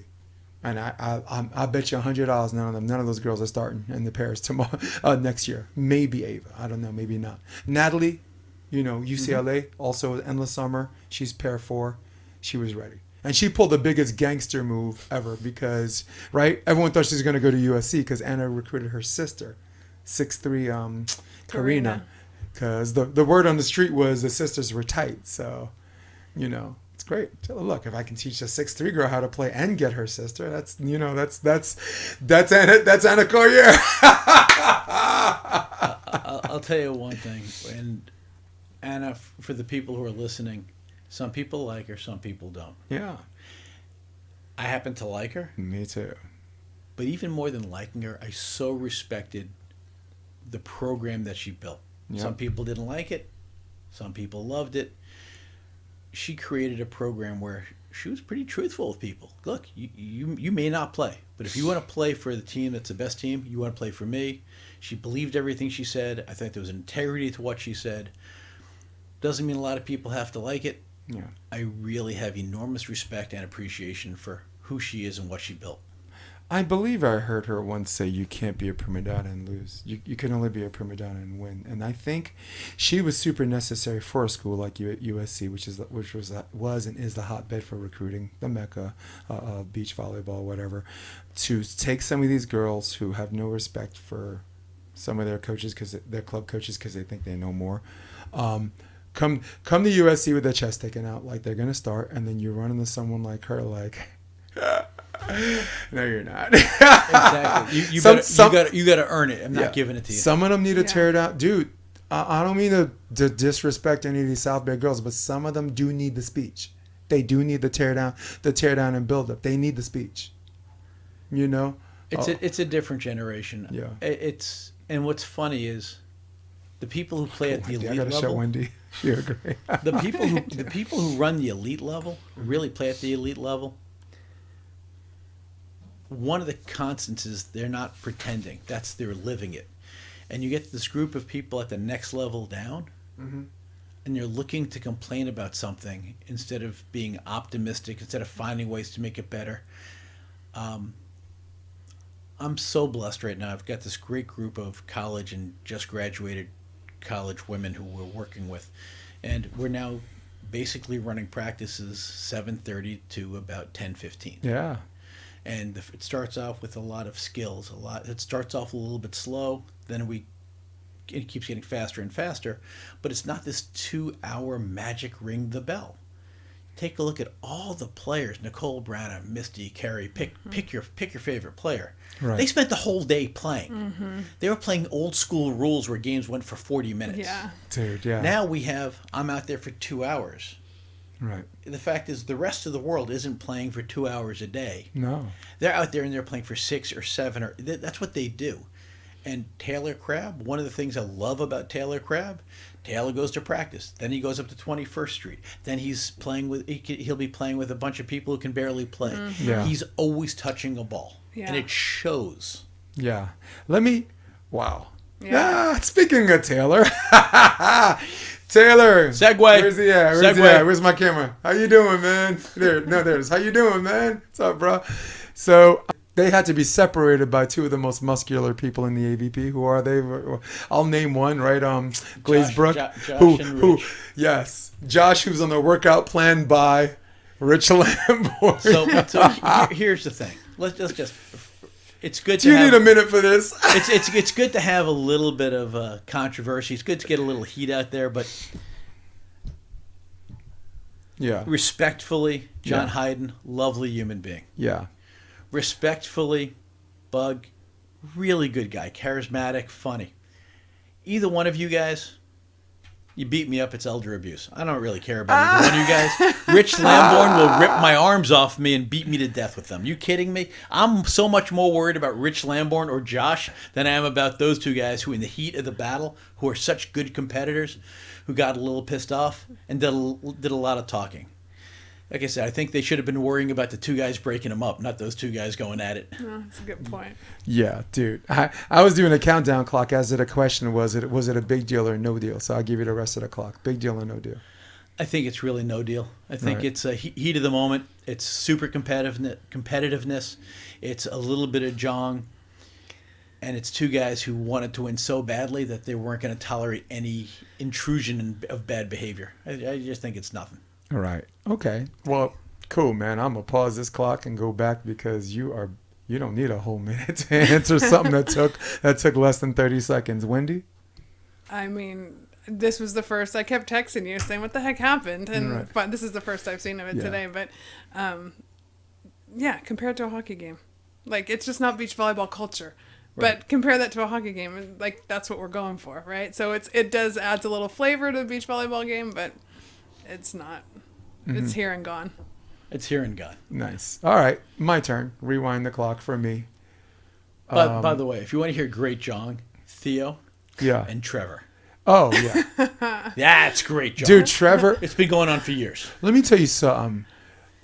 And I bet you $100 none of those girls are starting in the pairs tomorrow next year. Maybe Ava, I don't know, maybe not. Natalie, UCLA, also endless summer. She's pair 4. She was ready, and she pulled the biggest gangster move ever because everyone thought she was going to go to USC because Anna recruited her sister, 6'3", Karina. Because the word on the street was the sisters were tight. So, it's great. Tell her, look, if I can teach a 6'3" girl how to play and get her sister, that's Anna Collier. I'll tell you one thing. And Anna, for the people who are listening, some people like her, some people don't. Yeah. I happen to like her. Me too. But even more than liking her, I so respected the program that she built. Yep. Some people didn't like it. Some people loved it. She created a program where she was pretty truthful with people. Look, you may not play, but if you want to play for the team that's the best team, you want to play for me. She believed everything she said. I think there was integrity to what she said. Doesn't mean a lot of people have to like it. Yeah. I really have enormous respect and appreciation for who she is and what she built. I believe I heard her once say you can't be a prima donna and lose. You can only be a prima donna and win. And I think she was super necessary for a school like USC, which was and is the hotbed for recruiting, the mecca of beach volleyball, whatever, to take some of these girls who have no respect for some of their coaches their club coaches because they think they know more. Come to USC with their chest taken out like they're gonna start, and then you run into someone like her like. No, you're not. Exactly. You got to earn it. I'm not giving it to you. Some of them need to tear down. Dude, I don't mean to disrespect any of these South Bay girls, but some of them do need the speech. They do need the tear down and build up. They need the speech. It's a different generation. Yeah. And what's funny is the people who play at the elite level. I gotta show Wendy. You're great. the people who run the elite level, who really play at the elite level. One of the constants is they're not pretending. They're living it. And you get this group of people at the next level down, and they're looking to complain about something instead of being optimistic, instead of finding ways to make it better. I'm so blessed right now. I've got this great group of college and just graduated college women who we're working with. And we're now basically running practices 7:30 to about 10:15. Yeah. And it starts off with a lot of skills. It starts off a little bit slow, then it keeps getting faster and faster. But it's not this 2-hour magic ring the bell. Take a look at all the players: Nicole Branna, Misty, Carey. Pick your favorite player. Right. They spent the whole day playing. They were playing old school rules where games went for 40 minutes. Yeah, dude. Yeah. Now I'm out there for 2 hours. Right. The fact is, the rest of the world isn't playing for 2 hours a day. No. They're out there and they're playing for 6 or 7, that's what they do. And Taylor Crabb, one of the things I love about Taylor Crabb, Taylor goes to practice. Then he goes up to 21st Street. Then he'll be playing with a bunch of people who can barely play. Mm-hmm. Yeah. He's always touching a ball. Yeah. And it shows. Yeah. Wow. Yeah. Speaking of Taylor. Taylor. Segue. Where's he at? Segue. Where's my camera? How you doing, man? There's. How you doing, man? What's up, bro? So they had to be separated by 2 of the most muscular people in the AVP. Who are they? I'll name one, right? Glazebrook. Josh and Rich. Yes. Josh, who's on the workout plan by Rich Lamboy. So here's the thing. Let's just. It's good. Do you need a minute for this? It's good to have a little bit of controversy. It's good to get a little heat out there, but yeah, respectfully, John Hyden, lovely human being. Yeah, respectfully, Bug, really good guy, charismatic, funny. Either one of you guys, You beat me up, it's elder abuse. I don't really care about either one of you guys. Rich Lamborn will rip my arms off me and beat me to death with them. You kidding me? I'm so much more worried about Rich Lamborn or Josh than I am about those two guys who, in the heat of the battle, who are such good competitors, who got a little pissed off and did a lot of talking. Like I said, I think they should have been worrying about the two guys breaking them up, not those two guys going at it. Oh, that's a good point. Yeah, dude. I was doing a countdown clock as to the question was it a big deal or no deal? So I'll give you the rest of the clock. Big deal or no deal? I think it's really no deal. I think it's a heat of the moment. It's super competitiveness. It's a little bit of jong. And it's two guys who wanted to win so badly that they weren't going to tolerate any intrusion of bad behavior. I just think it's nothing. All right. Okay. Well, cool, man. I'm gonna pause this clock and go back because you don't need a whole minute to answer something that took less than 30 seconds. Wendy? I mean, this was the first. I kept texting you saying, "What the heck happened?" And but this is the first I've seen of it today. But yeah, compared to a hockey game, like it's just not beach volleyball culture. Right. But compare that to a hockey game, and like that's what we're going for, right? So it adds a little flavor to the beach volleyball game, but it's not. It's here and gone. It's here and gone. Nice. All right. My turn. Rewind the clock for me. But by the way, if you want to hear great jong, Theo and Trevor. Oh, yeah. That's great jong. Dude, Trevor. It's been going on for years. Let me tell you something.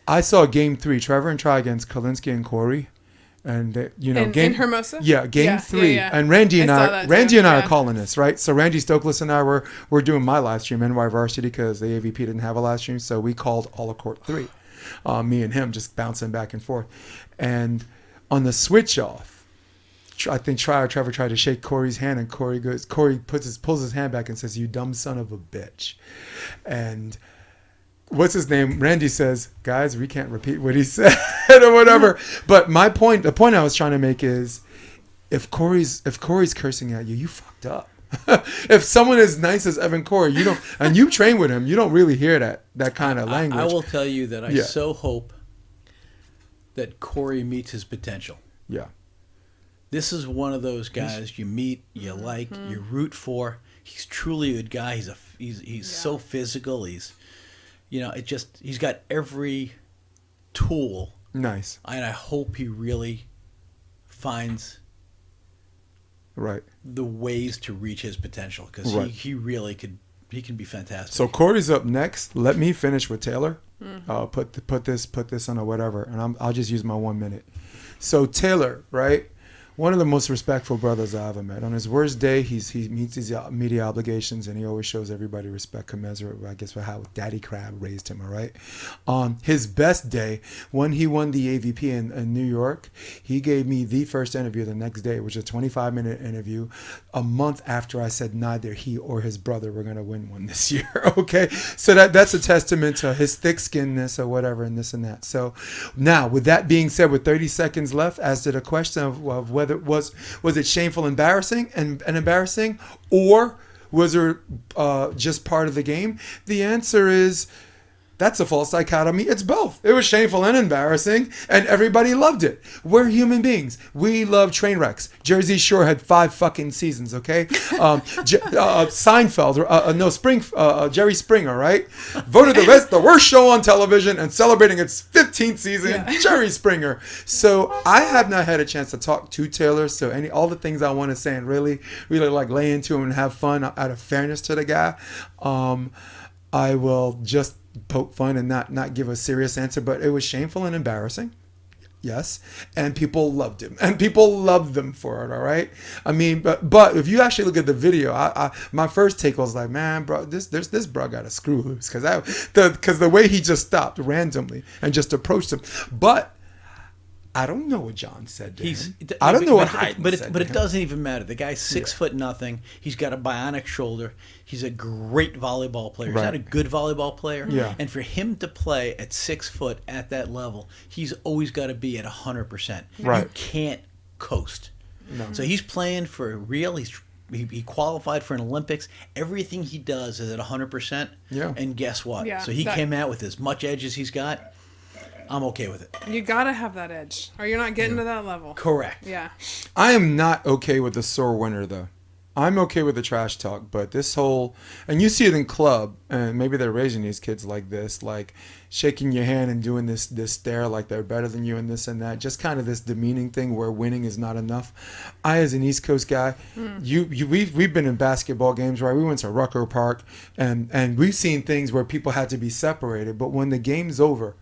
I saw game 3, Trevor and Try against Kalinsky and Corey. And in Hermosa? Yeah, game 3. Yeah. And Randy and I are calling this, right? So Randy Stokely and I were doing my live stream, NY Varsity, because the AVP didn't have a live stream, so we called All of Court 3. Me and him just bouncing back and forth. And on the switch off, I think Trevor tried to shake Corey's hand, and Corey pulls his hand back and says, "You dumb son of a bitch." And what's his name? Randy says, "Guys, we can't repeat what he said," or whatever. But the point I was trying to make is, if Corey's cursing at you, you fucked up. If someone as nice as Evan Corey, and you train with him, you don't really hear that kind of language. I will tell you that I so hope that Corey meets his potential. Yeah. This is one of those guys you meet, you like, you root for. He's truly a good guy. He's so physical. He's he's got every tool. Nice. And I hope he really finds the ways to reach his potential, because he really he can be fantastic. So Corey's up next. Let me finish with Taylor. Put this on a whatever, and I'll just use my 1 minute. So Taylor, right? One of the most respectful brothers I ever met. On his worst day, he meets his media obligations, and he always shows everybody respect commensurate, I guess, for how Daddy Crabb raised him, all right? On his best day, when he won the AVP in New York, he gave me the first interview the next day, which was a 25-minute interview, a month after I said neither he or his brother were going to win one this year, okay? So that's a testament to his thick-skinnedness or whatever and this and that. So now, with that being said, with 30 seconds left, as to the question of whether was it shameful, embarrassing, or was it just part of the game? The answer is that's a false dichotomy. It's both. It was shameful and embarrassing, and everybody loved it. We're human beings. We love train wrecks. Jersey Shore had 5 fucking seasons, okay? Seinfeld, Jerry Springer, right? Voted the worst show on television and celebrating its 15th season, Jerry Springer. So I have not had a chance to talk to Taylor, so all the things I want to say and really, really like lay into him and have fun out of fairness to the guy, I will just poke fun and not give a serious answer, but it was shameful and embarrassing. Yes. And people loved him, and people loved them for it. All right. I mean, but if you actually look at the video, my first take was like, man, bro, this bro got a screw loose, because the way he just stopped randomly and just approached him. But I don't know what John said to him. I don't know what Hyden said to him. But it doesn't even matter. The guy's 6'0". He's got a bionic shoulder. He's a great volleyball player. He's not a good volleyball player. Yeah. And for him to play at 6 foot at that level, he's always got to be at 100%. Right. You can't coast. No. So he's playing for real. He qualified for an Olympics. Everything he does is at 100%. Yeah. And guess what? Yeah, so he came out with as much edge as he's got. I'm okay with it. You gotta have that edge, or you're not getting to that level. Correct. Yeah. I am not okay with the sore winner, though. I'm okay with the trash talk, but this whole, and you see it in club, and maybe they're raising these kids like this, like shaking your hand and doing this stare like they're better than you and this and that, just kind of this demeaning thing where winning is not enough. I, as an East Coast guy, we've been in basketball games, right? We went to Rucker Park, and we've seen things where people had to be separated, but when the game's over,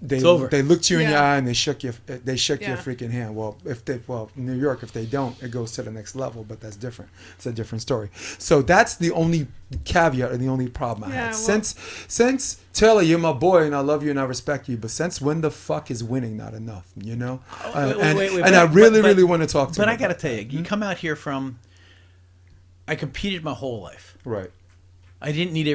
they looked you in your eye and they shook your freaking hand. Well, in New York, if they don't, it goes to the next level. But that's different. It's a different story. So that's the only caveat or the only problem I had. Since Taylor, you're my boy and I love you and I respect you. But since when the fuck is winning not enough? You know. Wait, I really want to talk to you. But I got to tell you, you come out here from. I competed my whole life. Right. I didn't need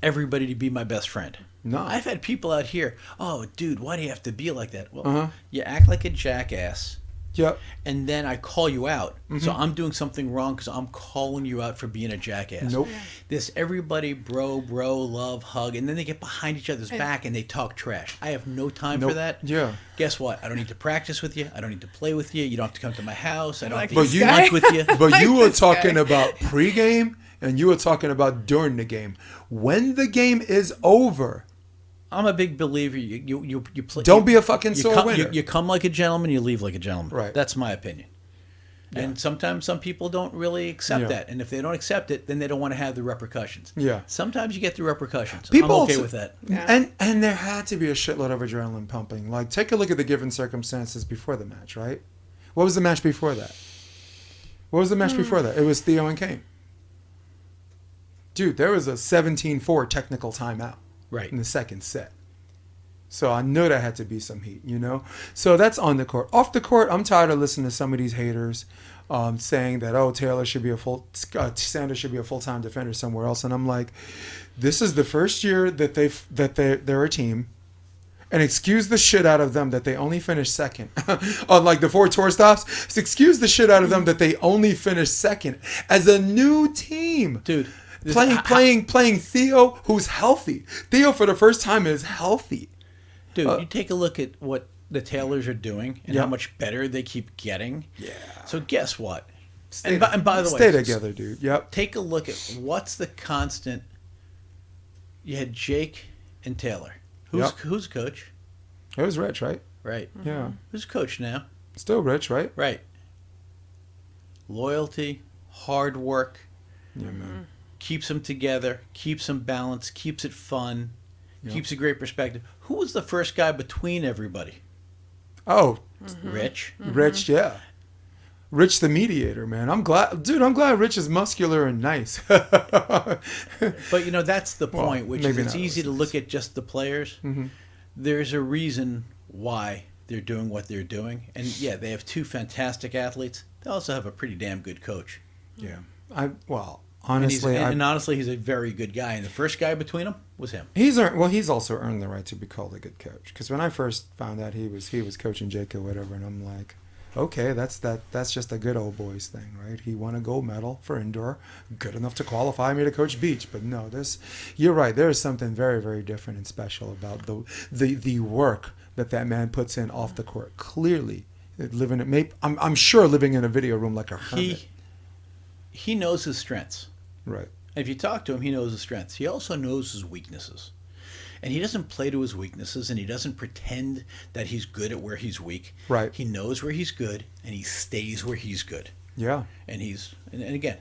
everybody to be my best friend. No. I've had people out here, oh, dude, why do you have to be like that? Well, you act like a jackass. Yep. And then I call you out. So I'm doing something wrong because I'm calling you out for being a jackass. Nope. This everybody, bro, love, hug. And then they get behind each other's back and they talk trash. I have no time for that. Yeah. Guess what? I don't need to practice with you. I don't need to play with you. You don't have to come to my house. I don't have to But eat lunch with you. But you were talking about pregame and you were talking about during the game. When the game is over, I'm a big believer. You play. Don't be a fucking sore winner. You come like a gentleman. You leave like a gentleman. Right. That's my opinion. Yeah. And sometimes some people don't really accept that. And if they don't accept it, then they don't want to have the repercussions. Yeah. Sometimes you get the repercussions. People I'm okay also, with that. Yeah. And there had to be a shitload of adrenaline pumping. Like, take a look at the given circumstances before the match, right? What was the match before that? What was the match before that? It was Theo and Kane. Dude, there was a 17-4 technical timeout. Right. In the second set. So I know there had to be some heat, you know? So that's on the court. Off the court, I'm tired of listening to some of these haters saying that, oh, Taylor should be Sanders should be a full-time defender somewhere else. And I'm like, this is the first year that they're a team. And excuse the shit out of them that they only finished second. On like the 4 tour stops, excuse the shit out of them that they only finished second as a new team. Dude. Playing Theo, who's healthy. Theo, for the first time, is healthy. Dude, you take a look at what the Taylors are doing and how much better they keep getting. Yeah. So guess what? And by the way, stay together, dude. Yep. Take a look at what's the constant. You had Jake and Taylor. Who's coach? It was Rich, right? Right. Yeah. Who's coach now? Still Rich, right? Right. Loyalty, hard work. Yeah, man. Keeps them together, keeps them balanced, keeps it fun, keeps a great perspective. Who was the first guy between everybody? Oh, Rich. Rich, yeah. Rich the mediator, man. I'm glad Rich is muscular and nice. But, that's the point, which is it's easy to look at just the players. Mm-hmm. There's a reason why they're doing what they're doing. And, yeah, they have 2 fantastic athletes. They also have a pretty damn good coach. Yeah. Honestly, honestly, he's a very good guy, and the first guy between them was him. He's also earned the right to be called a good coach. Because when I first found out he was coaching Jake or whatever, and I'm like, okay, that's just a good old boys thing, right? He won a gold medal for indoor, good enough to qualify me to coach beach. But no, you're right. There is something very, very different and special about the work that man puts in off the court. Clearly, I'm sure living in a video room like a hermit. He knows his strengths. Right. If you talk to him, he knows his strengths. He also knows his weaknesses. And he doesn't play to his weaknesses, and he doesn't pretend that he's good at where he's weak. Right. He knows where he's good, and he stays where he's good. Yeah. And and again,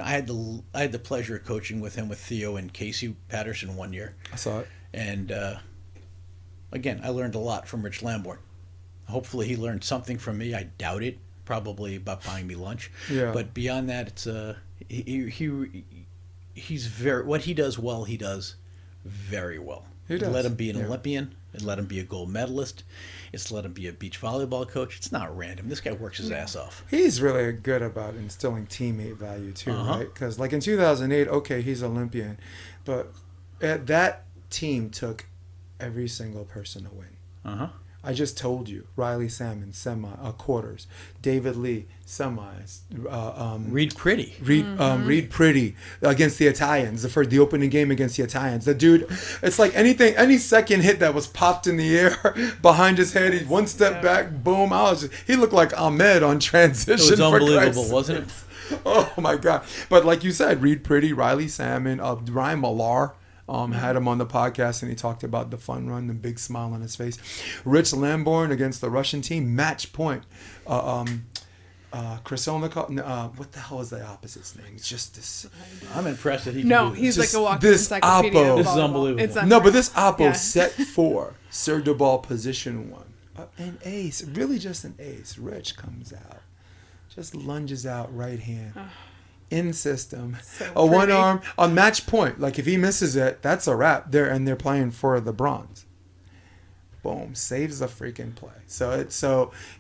I had the pleasure of coaching with him, with Theo and Casey Patterson one year. I saw it. And again, I learned a lot from Rich Lamborn. Hopefully he learned something from me. I doubt it. Probably about buying me lunch. Yeah. But beyond that, it's he's very, what he does well, he does very well. He does. Let him be an Olympian. It let him be a gold medalist. It's let him be a beach volleyball coach. It's not random. This guy works his ass off. He's really good about instilling teammate value too, right? Because like in 2008, okay, he's Olympian, but that team took every single person to win. I just told you. Riley Salmon, quarters. David Lee, semis. Reed Pretty. Reed Pretty against the Italians. The opening game against the Italians. The dude, it's like any second hit that was popped in the air behind his head. He one step back, boom. He looked like Ahmed on transition. It was unbelievable, wasn't it? Oh my God! But like you said, Reed Pretty, Riley Salmon, Ryan Millar. Had him on the podcast, and he talked about the fun run, the big smile on his face. Rich Lamborn against the Russian team, match point. Krasovnikov, what the hell is the opposite's name? It's just this. I'm impressed that he can No, do he's this. like a walking This encyclopedia. Oppo. of This is volleyball. unbelievable. It's No, unreal. but this Oppo Yeah. set 4, serve the ball, position 1. An ace, really just an ace. Rich comes out, just lunges out, right hand. In system, So a one pretty. arm on match point. Like if he misses it, that's a wrap. They're playing for the bronze. Boom, saves the freaking play. So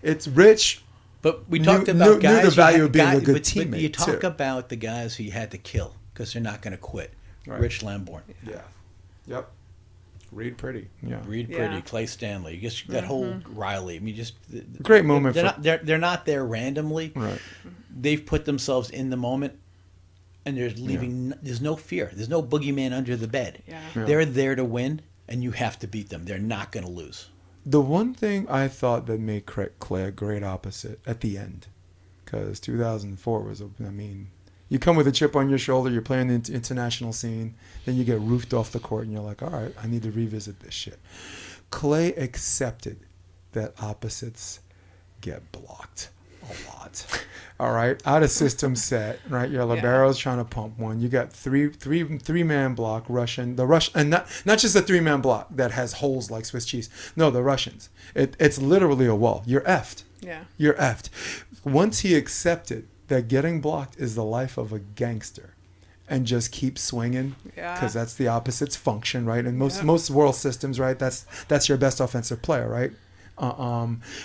it's Rich. But we Knew- talked knew- about knew guys. the value you had- of being a good but you teammate, talk too. about the guys who you had to kill because they're not going to quit. Right. Rich Lamborn, Yeah. Yep. Reed Pretty. Yeah. Reed Yeah. Pretty, Clay Stanley. You just that whole Riley. I mean, just Great moment They're for- they're not there randomly. Right. They've put themselves in the moment, and there's There's no fear. There's no boogeyman under the bed. Yeah. Yeah. They're there to win, and you have to beat them. They're not going to lose. The one thing I thought that made Clay a great opposite at the end, because 2004 was, you come with a chip on your shoulder, you're playing the international scene, then you get roofed off the court, and you're like, all right, I need to revisit this shit. Clay accepted that opposites get blocked a lot. All right, out of system set, right? Your libero's trying to pump one. You got three-man block Russian, and not just a 3-man block that has holes like Swiss cheese. No, the Russians. It's literally a wall. You're effed. Yeah. You're effed. Once he accepted that getting blocked is the life of a gangster, and just keep swinging, Yeah. because that's the opposite's function, right? And most world systems, right? That's your best offensive player, right?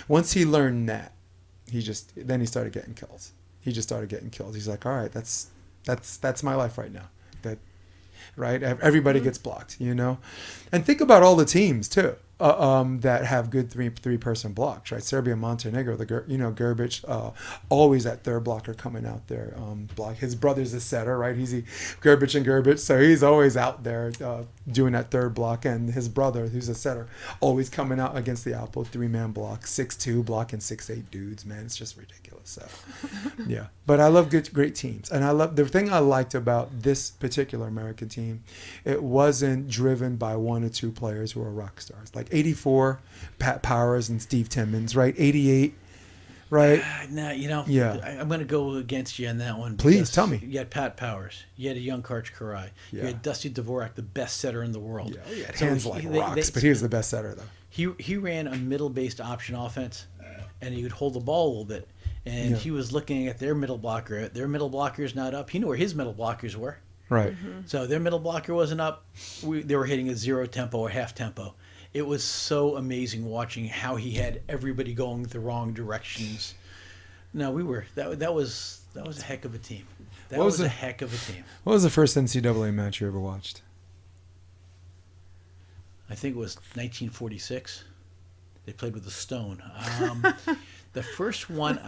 Once he learned that, then he started getting kills. He just started getting kills. He's like, all right, that's my life right now. Right? Everybody gets blocked, And think about all the teams too that have good three-person blocks, right? Serbia, Montenegro, Gerbic, always that third blocker coming out there. Block. His brother's a setter, right? Gerbic, so he's always out there doing that third block, and his brother, who's a setter, always coming out against the Oppo 3-man block, 6'2", blocking 6'8" dudes. Man, it's just ridiculous. So, yeah. But I love great teams, and the thing I liked about this particular American team, it wasn't driven by 1 or 2 players who are rock stars. Like 84, Pat Powers and Steve Timmons, right? 88, right? Now, Yeah. I'm going to go against you on that one. Please, because tell me. You had Pat Powers. You had a young Karch Kiraly. You Yeah. had Dusty Dvorak, the best setter in the world. Yeah, he had So hands like rocks, but he was the best setter, though. He ran a middle-based option offense, and he would hold the ball a little bit. And he was looking at their middle blocker. Their middle blocker's not up. He knew where his middle blockers were. Right. So their middle blocker wasn't up. They were hitting a 0 tempo or half tempo. It was so amazing watching how he had everybody going the wrong directions. No, that was a heck of a team. That What was was a the- heck of a team. What was the first NCAA match you ever watched? I think it was 1946. They played with a stone. The first one,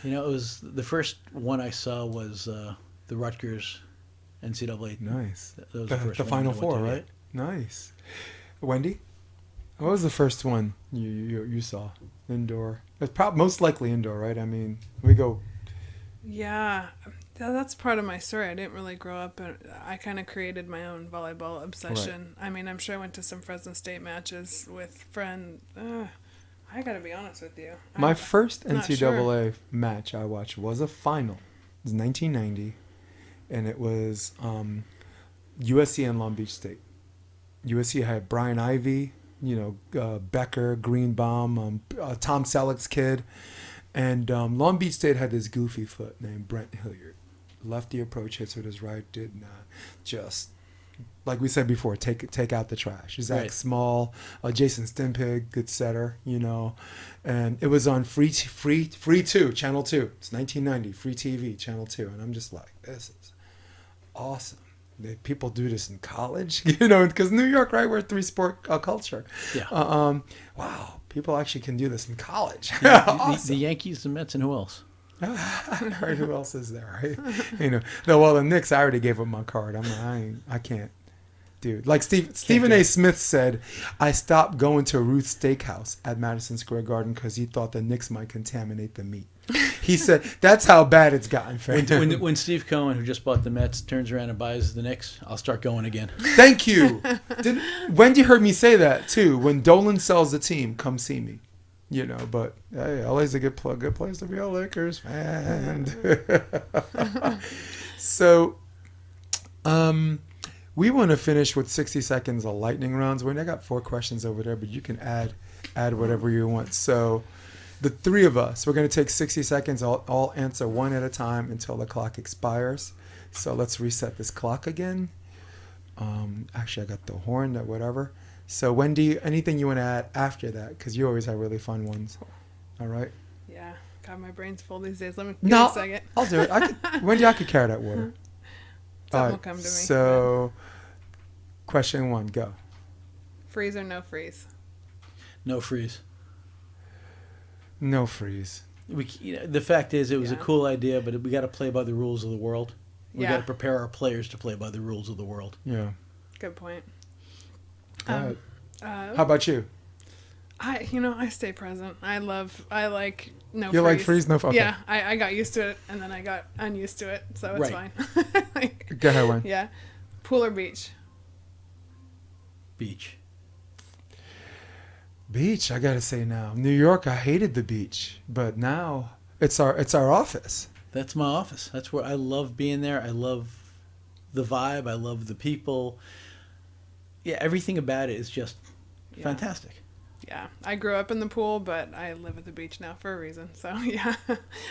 it was the first one I saw was the Rutgers NCAA. Nice. That was The first one Final I went Four, to, yeah. right? Nice. Wendy, what was the first one you saw indoor? It's most likely indoor, right? I mean, we go. Yeah, that's part of my story. I didn't really grow up, and I kind of created my own volleyball obsession. I mean, I'm sure I went to some Fresno State matches with friends. I gotta be honest with you. My first not NCAA match I watched was a final. It was 1990, and it was USC and Long Beach State. USC had Brian Ivey, Becker, Greenbaum, Tom Selleck's kid. And Long Beach State had this goofy foot named Brent Hilliard. Lefty approach hits with his right, did not just, like we said before, take out the trash. Zach Right. Small, Jason Stimpig, good setter, And it was on free 2, Channel 2. It's 1990, free TV, Channel 2. And I'm just like, this is awesome. people do this in college, you know, because New York, right, we're a 3-sport culture. Yeah. Wow, people actually can do this in college. The Yankees, the Mets, and who else? All right, who else is there? Right? You know, no. Well, the Knicks, I already gave up my card. I can't, dude. Like Stephen A. Smith said, I stopped going to Ruth's Steakhouse at Madison Square Garden because he thought the Knicks might contaminate the meat. He said that's how bad it's gotten for him. When Steve Cohen, who just bought the Mets, turns around and buys the Knicks, I'll start going again. Thank you. Wendy heard me say that too. When Dolan sells the team, come see me. You know, but hey, LA's a good place to be a Lakers fan. So, we want to finish with 60 seconds of lightning rounds. I got 4 questions over there, but you can add whatever you want. So, the 3 of us, we're going to take 60 seconds. I'll answer one at a time until the clock expires. So let's reset this clock again. Actually, I got the horn, that whatever. So, Wendy, anything you want to add after that? Because you always have really fun ones. All right? Yeah. God, my brain's full these days. Let me give me a second. I'll do it. Wendy, I could carry that water. Something will come to me. So, question 1, go. Freeze or no freeze? No freeze. No freeze. The fact is, it was a cool idea, but we got to play by the rules of the world. We got to prepare our players to play by the rules of the world. Yeah. Good point. How about you? I stay present. I like no freeze. You like freeze, no freeze? Okay. Yeah, I got used to it, and then I got unused to it, so it's fine. Go ahead, Wen. Yeah. Pool or beach? Beach. Beach, I gotta say now. New York, I hated the beach, but now it's our office. That's my office. That's where I love being there. I love the vibe. I love the people. Yeah, everything about it is just fantastic. Yeah, I grew up in the pool, but I live at the beach now for a reason. So yeah,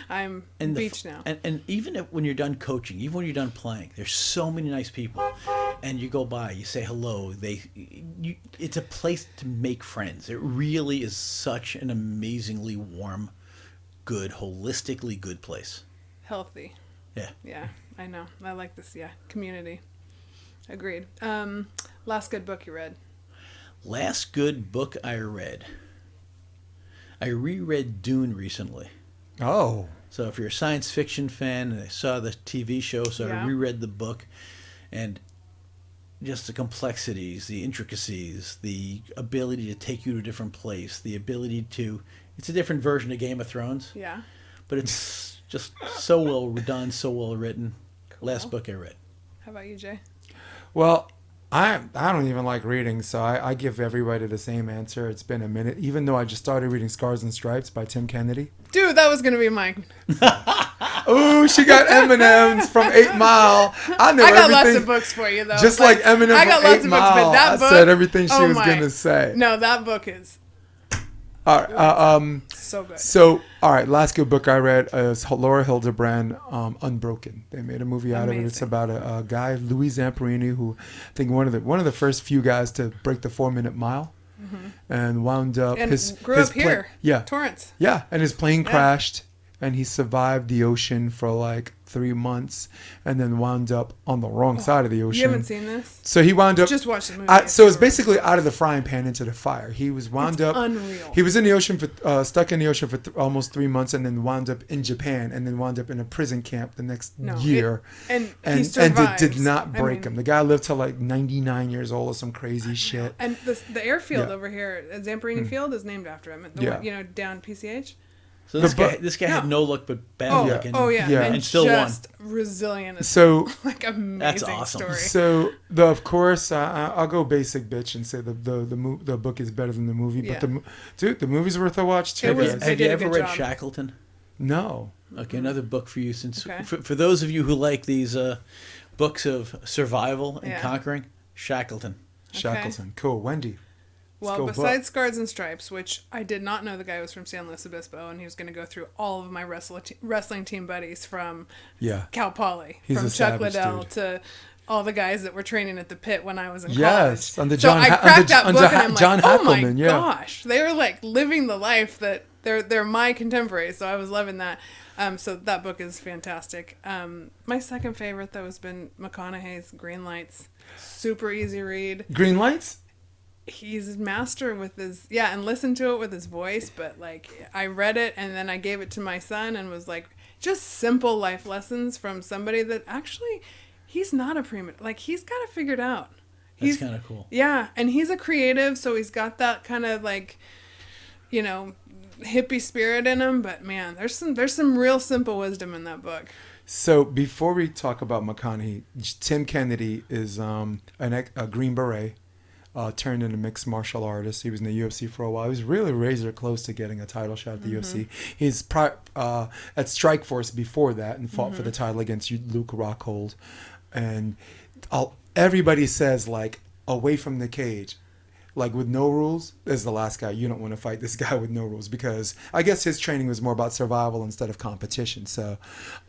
I'm beach now. And even when you're done coaching, even when you're done playing, there's so many nice people, and you go by, you say hello. It's a place to make friends. It really is such an amazingly warm, good, holistically good place. Healthy. Yeah. Yeah, I know. I like this. Yeah, community. Agreed. Last good book you read? Last good book I read. I reread Dune recently. Oh. So if you're a science fiction fan, and I saw the TV show, so I reread the book, and just the complexities, the intricacies, the ability to take you to a different place, the ability to... It's a different version of Game of Thrones. Yeah. But it's just so well done, so well written. Cool. Last book I read. How about you, Jay? Well, I don't even like reading, so I give everybody the same answer. It's been a minute, even though I just started reading Scars and Stripes by Tim Kennedy. Dude, that was going to be mine. Ooh, she got M&M's from 8 Mile. I got lots of books for you, though. Just like M&M I got from lots 8 of Mile. books, but that book... I said everything she was going to say. No, that book is... All right, so good. So, all right, last good book I read is Laura Hildebrand, Unbroken. They made a movie out of it. It's about a guy, Louis Zamperini, who I think one of the first few guys to break the 4-minute mile, and wound up grew up here. Yeah, Torrance. Yeah, and his plane crashed, and he survived the ocean for like 3 months, and then wound up on the wrong side of the ocean. You haven't seen this? So he wound up... Just watch the movie. So it's basically out of the frying pan into the fire. He was wound up... Unreal. He was in the ocean stuck in the ocean for almost 3 months, and then wound up in Japan, and then wound up in a prison camp the next year. He survives. It did not break him. The guy lived till like 99 years old or some crazy shit. And the airfield over here, Zamperini Field, is named after him. Down PCH. So this guy had no luck but bad luck, and still won. Resilient. So like amazing that's awesome. story. So of course I'll go basic bitch and say the book is better than the movie, but the movie's worth a watch too. Have you ever read Shackleton? No. Okay, another book for you, since for those of you who like these books of survival and conquering, Shackleton. Shackleton, cool. Wendy. Well, besides Scars and Stripes, which I did not know the guy was from San Luis Obispo, and he was going to go through all of my wrestling team buddies from Cal Poly, from Chuck Liddell to all the guys that were training at the pit when I was in college. Yes, I cracked that book and I'm like, John oh my Hackleman, gosh, they were like living the life that they're my contemporaries. So I was loving that. So that book is fantastic. My second favorite, though, has been McConaughey's Green Lights. Super easy read. Green Lights? He's master with his, and listen to it with his voice, but like I read it and then I gave it to my son and was like, just simple life lessons from somebody that actually, he's not a prima, like he's got it figured out. That's kind of cool. Yeah, and he's a creative, so he's got that kind of like, hippie spirit in him, but man, there's some real simple wisdom in that book. So before we talk about McConaughey, Tim Kennedy is a Green Beret. Turned into mixed martial artist. He was in the UFC for a while. He was really razor close to getting a title shot at the UFC. He's at Strikeforce before that and fought for the title against Luke Rockhold. And everybody says, like, away from the cage, like with no rules, is the last guy. You don't want to fight this guy with no rules because I guess his training was more about survival instead of competition. So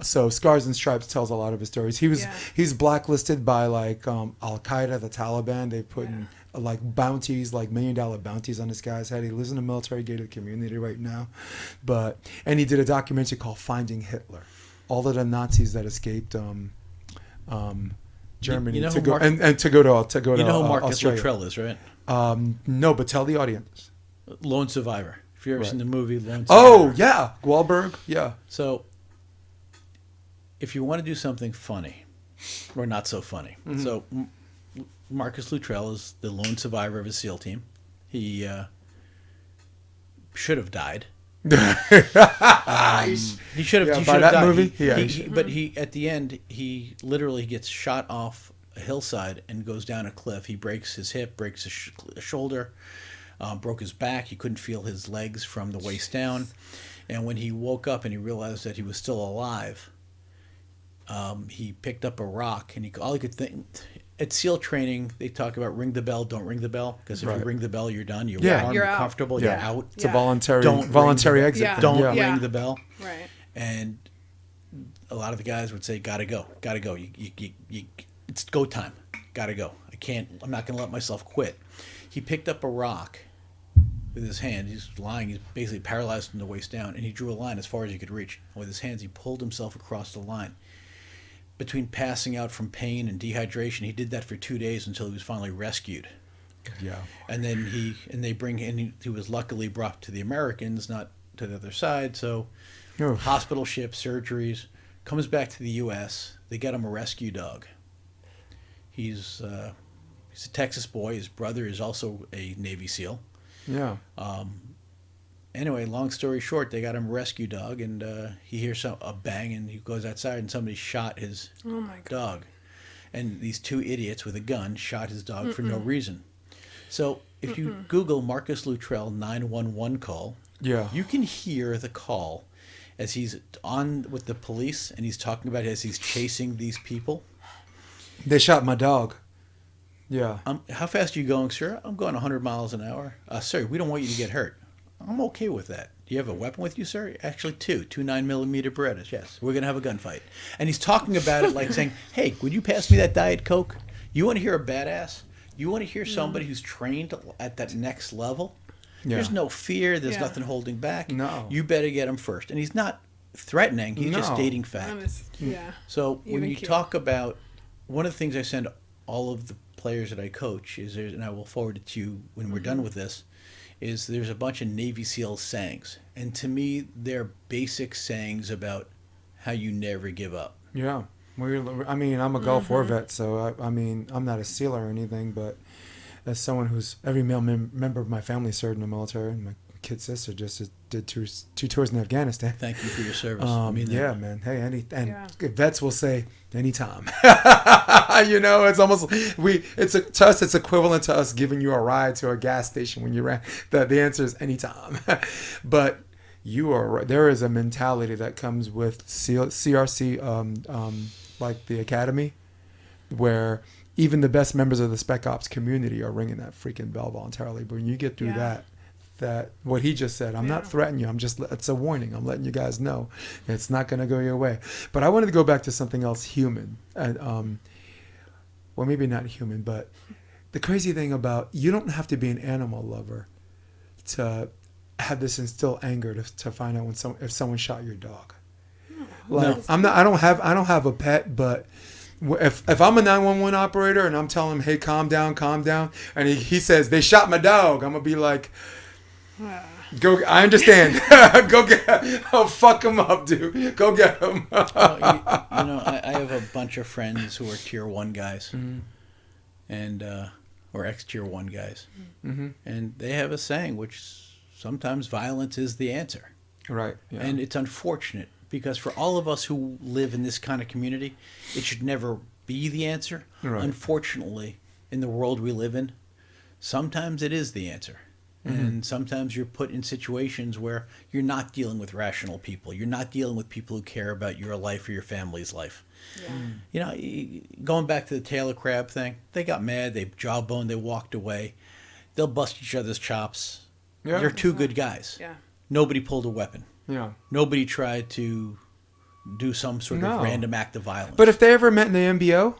Scars and Stripes tells a lot of his stories. He's blacklisted by like Al Qaeda, the Taliban. They put in like bounties, like $1 million bounties on this guy's head. He lives in a military gated community right now, and he did a documentary called Finding Hitler. All of the Nazis that escaped Germany to go to you know who Marcus Australia. Luttrell is, right? No, but tell the audience. Lone Survivor. If you've ever seen the movie Lone Survivor. Oh, yeah. Wahlberg. Yeah. So, if you want to do something funny, or not so funny. So, Marcus Luttrell is the lone survivor of his SEAL team. He should have died. He should have by that died. movie? But at the end, he literally gets shot off a hillside and goes down a cliff. He breaks his hip, breaks his shoulder, broke his back. He couldn't feel his legs from the waist down. And when he woke up and he realized that he was still alive, he picked up a rock and all he could think. At SEAL training, they talk about ring the bell, don't ring the bell, because if you ring the bell, you're done. You're warm, You're you're out. comfortable, you're out. It's a voluntary exit. Yeah. thing. Don't Yeah. ring the bell. Right. And a lot of the guys would say, "Gotta go. It's go time. Gotta go. I'm not gonna let myself quit." He picked up a rock with his hand. He's lying. He's basically paralyzed from the waist down, and he drew a line as far as he could reach. And with his hands, he pulled himself across the line. Between passing out from pain and dehydration, he did that for 2 days until he was finally rescued. Yeah. And then he was luckily brought to the Americans, not to the other side. So hospital ship, surgeries, comes back to the U.S. They get him a rescue dog. He's a Texas boy. His brother is also a Navy SEAL. Yeah. Anyway, long story short, they got him a rescue dog, and he hears a bang, and he goes outside, and somebody shot his dog. And these two idiots with a gun shot his dog for no reason. So if you Google Marcus Luttrell 911 call, you can hear the call as he's on with the police, and he's talking about as he's chasing these people. They shot my dog. Yeah. How fast are you going, sir? I'm going 100 miles an hour. Sir, we don't want you to get hurt. I'm okay with that. Do you have a weapon with you, sir? Actually, two 9mm Berettas. Yes, we're gonna have a gunfight. And he's talking about it like saying, "Hey, would you pass me that Diet Coke? You want to hear a badass? You want to hear somebody who's trained at that next level? Yeah. There's no fear. There's nothing holding back. No. You better get him first." And he's not threatening. He's just stating fact. So when you talk about one of the things I send all of the players that I coach is, and I will forward it to you when we're done with this, is there's a bunch of Navy SEAL sayings. And to me, they're basic sayings about how you never give up. Yeah. I'm a Gulf War vet, so I'm not a SEAL or anything, but as someone who's every male member of my family served in the military, and my kid sister just did two tours in Afghanistan. Thank you for your service. Man. Hey, vets will say anytime. It's almost to us it's equivalent to us giving you a ride to a gas station when you ran. The answer is anytime. But you are right. There is a mentality that comes with CRC, like the academy, where even the best members of the Spec Ops community are ringing that freaking bell voluntarily. But when you get through that what he just said, I'm not threatening you. It's a warning. I'm letting you guys know it's not going to go your way. But I wanted to go back to something else human. And, well, maybe not human, but the crazy thing about you don't have to be an animal lover to have this instill anger to find out if someone shot your dog. Like No. I don't have a pet, but if I'm a 911 operator and I'm telling him, hey, calm down, and he says they shot my dog, I'm gonna be like, go. I understand. Go get. Oh, fuck him up, dude. Go get him. Well, I have a bunch of friends who are tier 1 guys, and or ex tier 1 guys, and they have a saying, which sometimes violence is the answer, Right. Yeah. and it's unfortunate because for all of us who live in this kind of community, it should never be the answer. Right. Unfortunately, in the world we live in, sometimes it is the answer. And sometimes you're put in situations where you're not dealing with rational people. You're not dealing with people who care about your life or your family's life. Yeah. Going back to the Taylor Crabb thing, they got mad, they jawboned, they walked away. They'll bust each other's chops. Yeah. They're two good guys. Yeah. Nobody pulled a weapon. Yeah. Nobody tried to do some sort of No. random act of violence. But if they ever met in the MBO,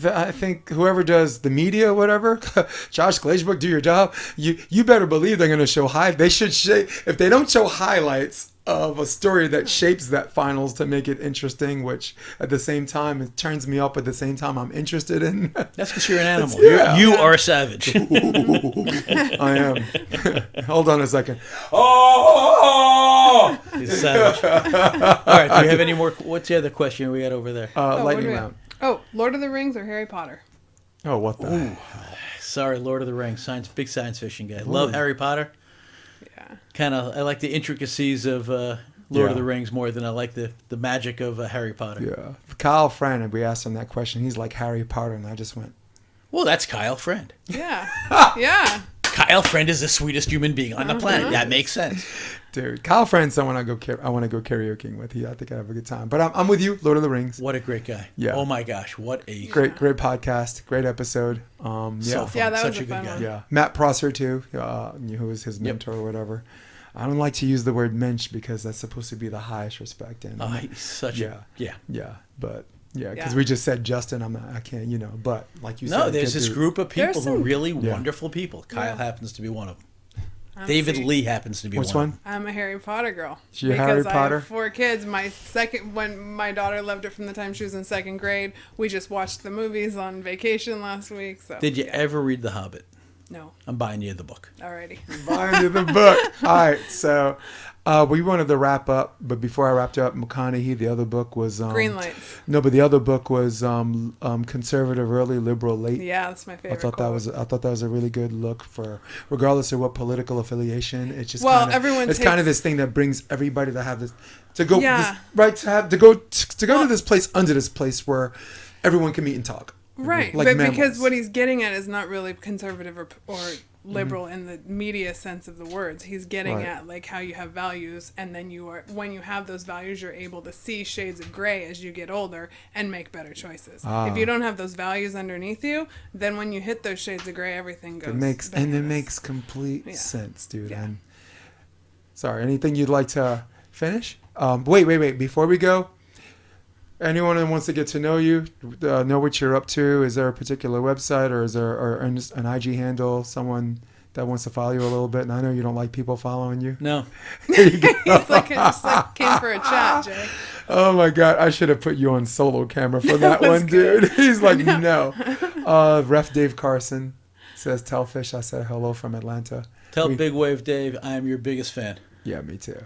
I think whoever does the media, whatever, Josh Glazebrook, do your job. You better believe they're going to show They should if they don't show highlights of a story that shapes that finals to make it interesting, which at the same time it turns me up. At the same time, I'm interested in. That's because you're an animal. Yeah. You are a savage. I am. Hold on a second. Oh! He's a savage. All right. Do you have any more? What's the other question we got over there? what do Lightning we round. Oh, Lord of the Rings or Harry Potter? Oh, what the? Sorry, Lord of the Rings. Big science fiction guy. Love Harry Potter. Yeah. I like the intricacies of Lord of the Rings more than I like the magic of Harry Potter. Yeah. Kyle Friend, we asked him that question. He's like Harry Potter, and I just went, Well, that's Kyle Friend. Yeah. Yeah. Kyle Friend is the sweetest human being on the planet. That makes sense. dude. Kyle Friend's someone I want to go karaokeing with. I think I have a good time. But I'm with you, Lord of the Rings. What a great guy. Yeah. Oh my gosh, what a Great podcast. Great episode. so Yeah. fun. Yeah, that was Such a a good fun guy. one. Yeah. Matt Prosser too, who was his mentor or whatever. I don't like to use the word mensch because that's supposed to be the highest respect. And He's such yeah. But because Yeah. we just said Justin, I can't, but like you said. No, there's good this dude. group of people There's who are some- really Yeah. wonderful people. Kyle Yeah. happens to be one of them. I'm David see- Lee happens to be Which one. one? I'm a Harry Potter girl. You're because Harry I Potter? have 4 kids. When my daughter loved it from the time she was in 2nd grade. We just watched the movies on vacation last week. So Did you ever read The Hobbit? No. I'm buying you the book. Alrighty. Behind the book. All right, so we wanted to wrap up, but before I wrapped up, McConaughey, the other book was Green Lights. No, but the other book was Conservative Early, Liberal Late. Yeah, that's my favorite. I thought quote. that was a really good look for, regardless of what political affiliation. It's just Well, kind of, everyone it's kind takes- of this thing that brings everybody to have this to go Yeah. to go to this place under this place where everyone can meet and talk. Right, Like but mammals. because what he's getting at is not really conservative or liberal in the media sense of the words. He's getting Right. at like how you have values, and then when you have those values, you're able to see shades of gray as you get older and make better choices. If you don't have those values underneath you, then when you hit those shades of gray, everything goes. It makes bananas. complete Yeah. sense, dude. Yeah. And sorry, anything you'd like to finish? Wait. Before we go, anyone that wants to get to know you, know what you're up to, is there a particular website or is there an IG handle, someone that wants to follow you a little bit? And I know you don't like people following you. No. He's like, just like came for a chat, Jay. Oh my God, I should have put you on solo camera for that was one, good. dude. He's like, no. Ref Dave Carson says, tell Fish I said hello from Atlanta. Tell Big Wave Dave I am your biggest fan. Yeah, me too.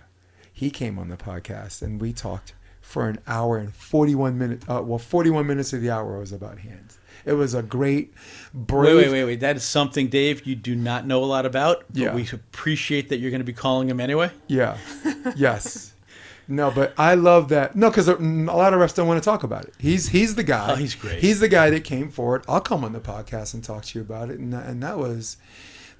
He came on the podcast and we talked for an hour and 41 minutes. 41 minutes of the hour was about hands. It was a great, brave. Wait. That is something, Dave, you do not know a lot about, but Yeah. we appreciate that you're going to be calling him anyway. Yeah. Yes. No, but I love that. No, because a lot of refs don't want to talk about it. He's the guy. Oh, he's great. He's the guy that came forward. I'll come on the podcast and talk to you about it, and that was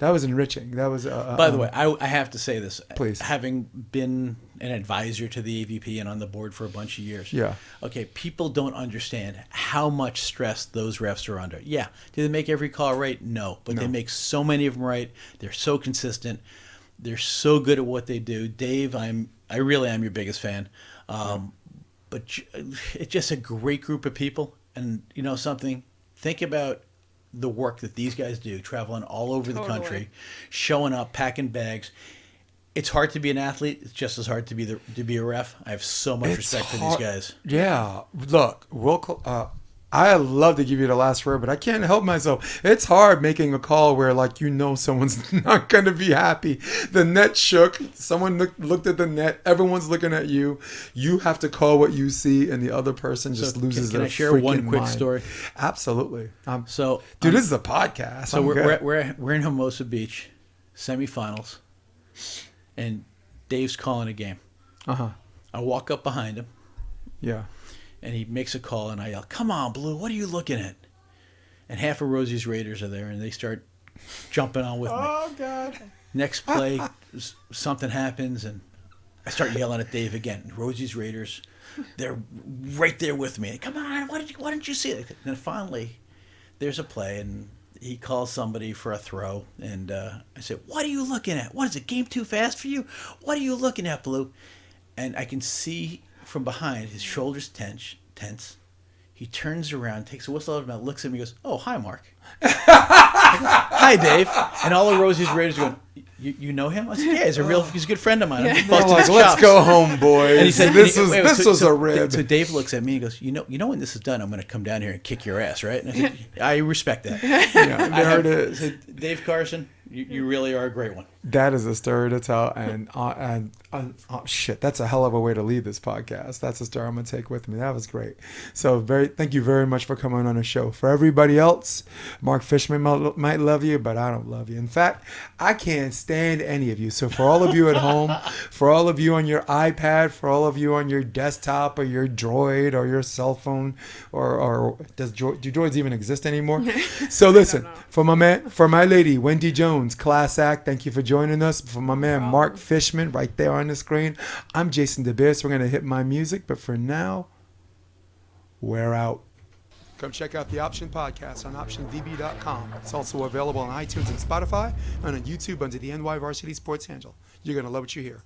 enriching. That was. By the way, I have to say this. Please. Having been an advisor to the AVP and on the board for a bunch of years. Yeah. Okay, people don't understand how much stress those refs are under. Yeah. Do they make every call right? No. But they make so many of them right. They're so consistent. They're so good at what they do. Dave, I really am your biggest fan. But it's just a great group of people. And you know something? Think about the work that these guys do, traveling all over the Totally. country, showing up, packing bags. It's hard to be an athlete. It's just as hard to be a ref. I have so much respect for these guys. Yeah. Look, I love to give you the last word, but I can't help myself. It's hard making a call where, like, someone's not going to be happy. The net shook. Someone looked at the net. Everyone's looking at you. You have to call what you see, and the other person just loses their freaking mind. Can I share one quick story? Absolutely. Dude, this is a podcast. So we're in Hermosa Beach, semifinals, and Dave's calling a game. Uh-huh. I walk up behind him. Yeah. And he makes a call, and I yell, "Come on, Blue, what are you looking at?" And half of Rosie's Raiders are there, and they start jumping on with me. Oh, God. Next play, something happens, and I start yelling at Dave again. Rosie's Raiders, they're right there with me. Come on, why didn't you see it? And then finally, there's a play, and he calls somebody for a throw, and I said, "What are you looking at? What is it, game too fast for you? What are you looking at, Blue?" And I can see from behind, his shoulders tense. He turns around, takes a whistle out of his mouth, looks at me, and goes, "Oh, hi, Mark." "Hi, Dave." And all of Rosie's Raiders go, "You know him?" I said, "Yeah, he's a good friend of mine." I'm busting his Let's chops. go home, boys. And he said, this was a rib. So Dave looks at me and goes, "You know when this is done, I'm going to come down here and kick your ass, right?" And I said, "I respect that." Yeah, there it is. So Dave Carson, you really are a great one. That is a story to tell, and shit, that's a hell of a way to lead this podcast. That's a story I'm gonna take with me. That was great. So thank you very much for coming on the show. For everybody else, Mark Fishman might love you, but I don't love you. In fact, I can't stand any of you. So for all of you at home, for all of you on your iPad, for all of you on your desktop or your Droid or your cell phone, or do Droids even exist anymore? So listen, for my lady Wendy Jones, class act. Thank you for joining us. For my man Mark Fishman, right there on the screen, I'm Jason DeBeer. We're gonna hit my music, but for now, we're out. Come check out the Option Podcast on OptionVB.com. It's also available on iTunes and Spotify, and on YouTube under the NY Varsity Sports handle. You're gonna love what you hear.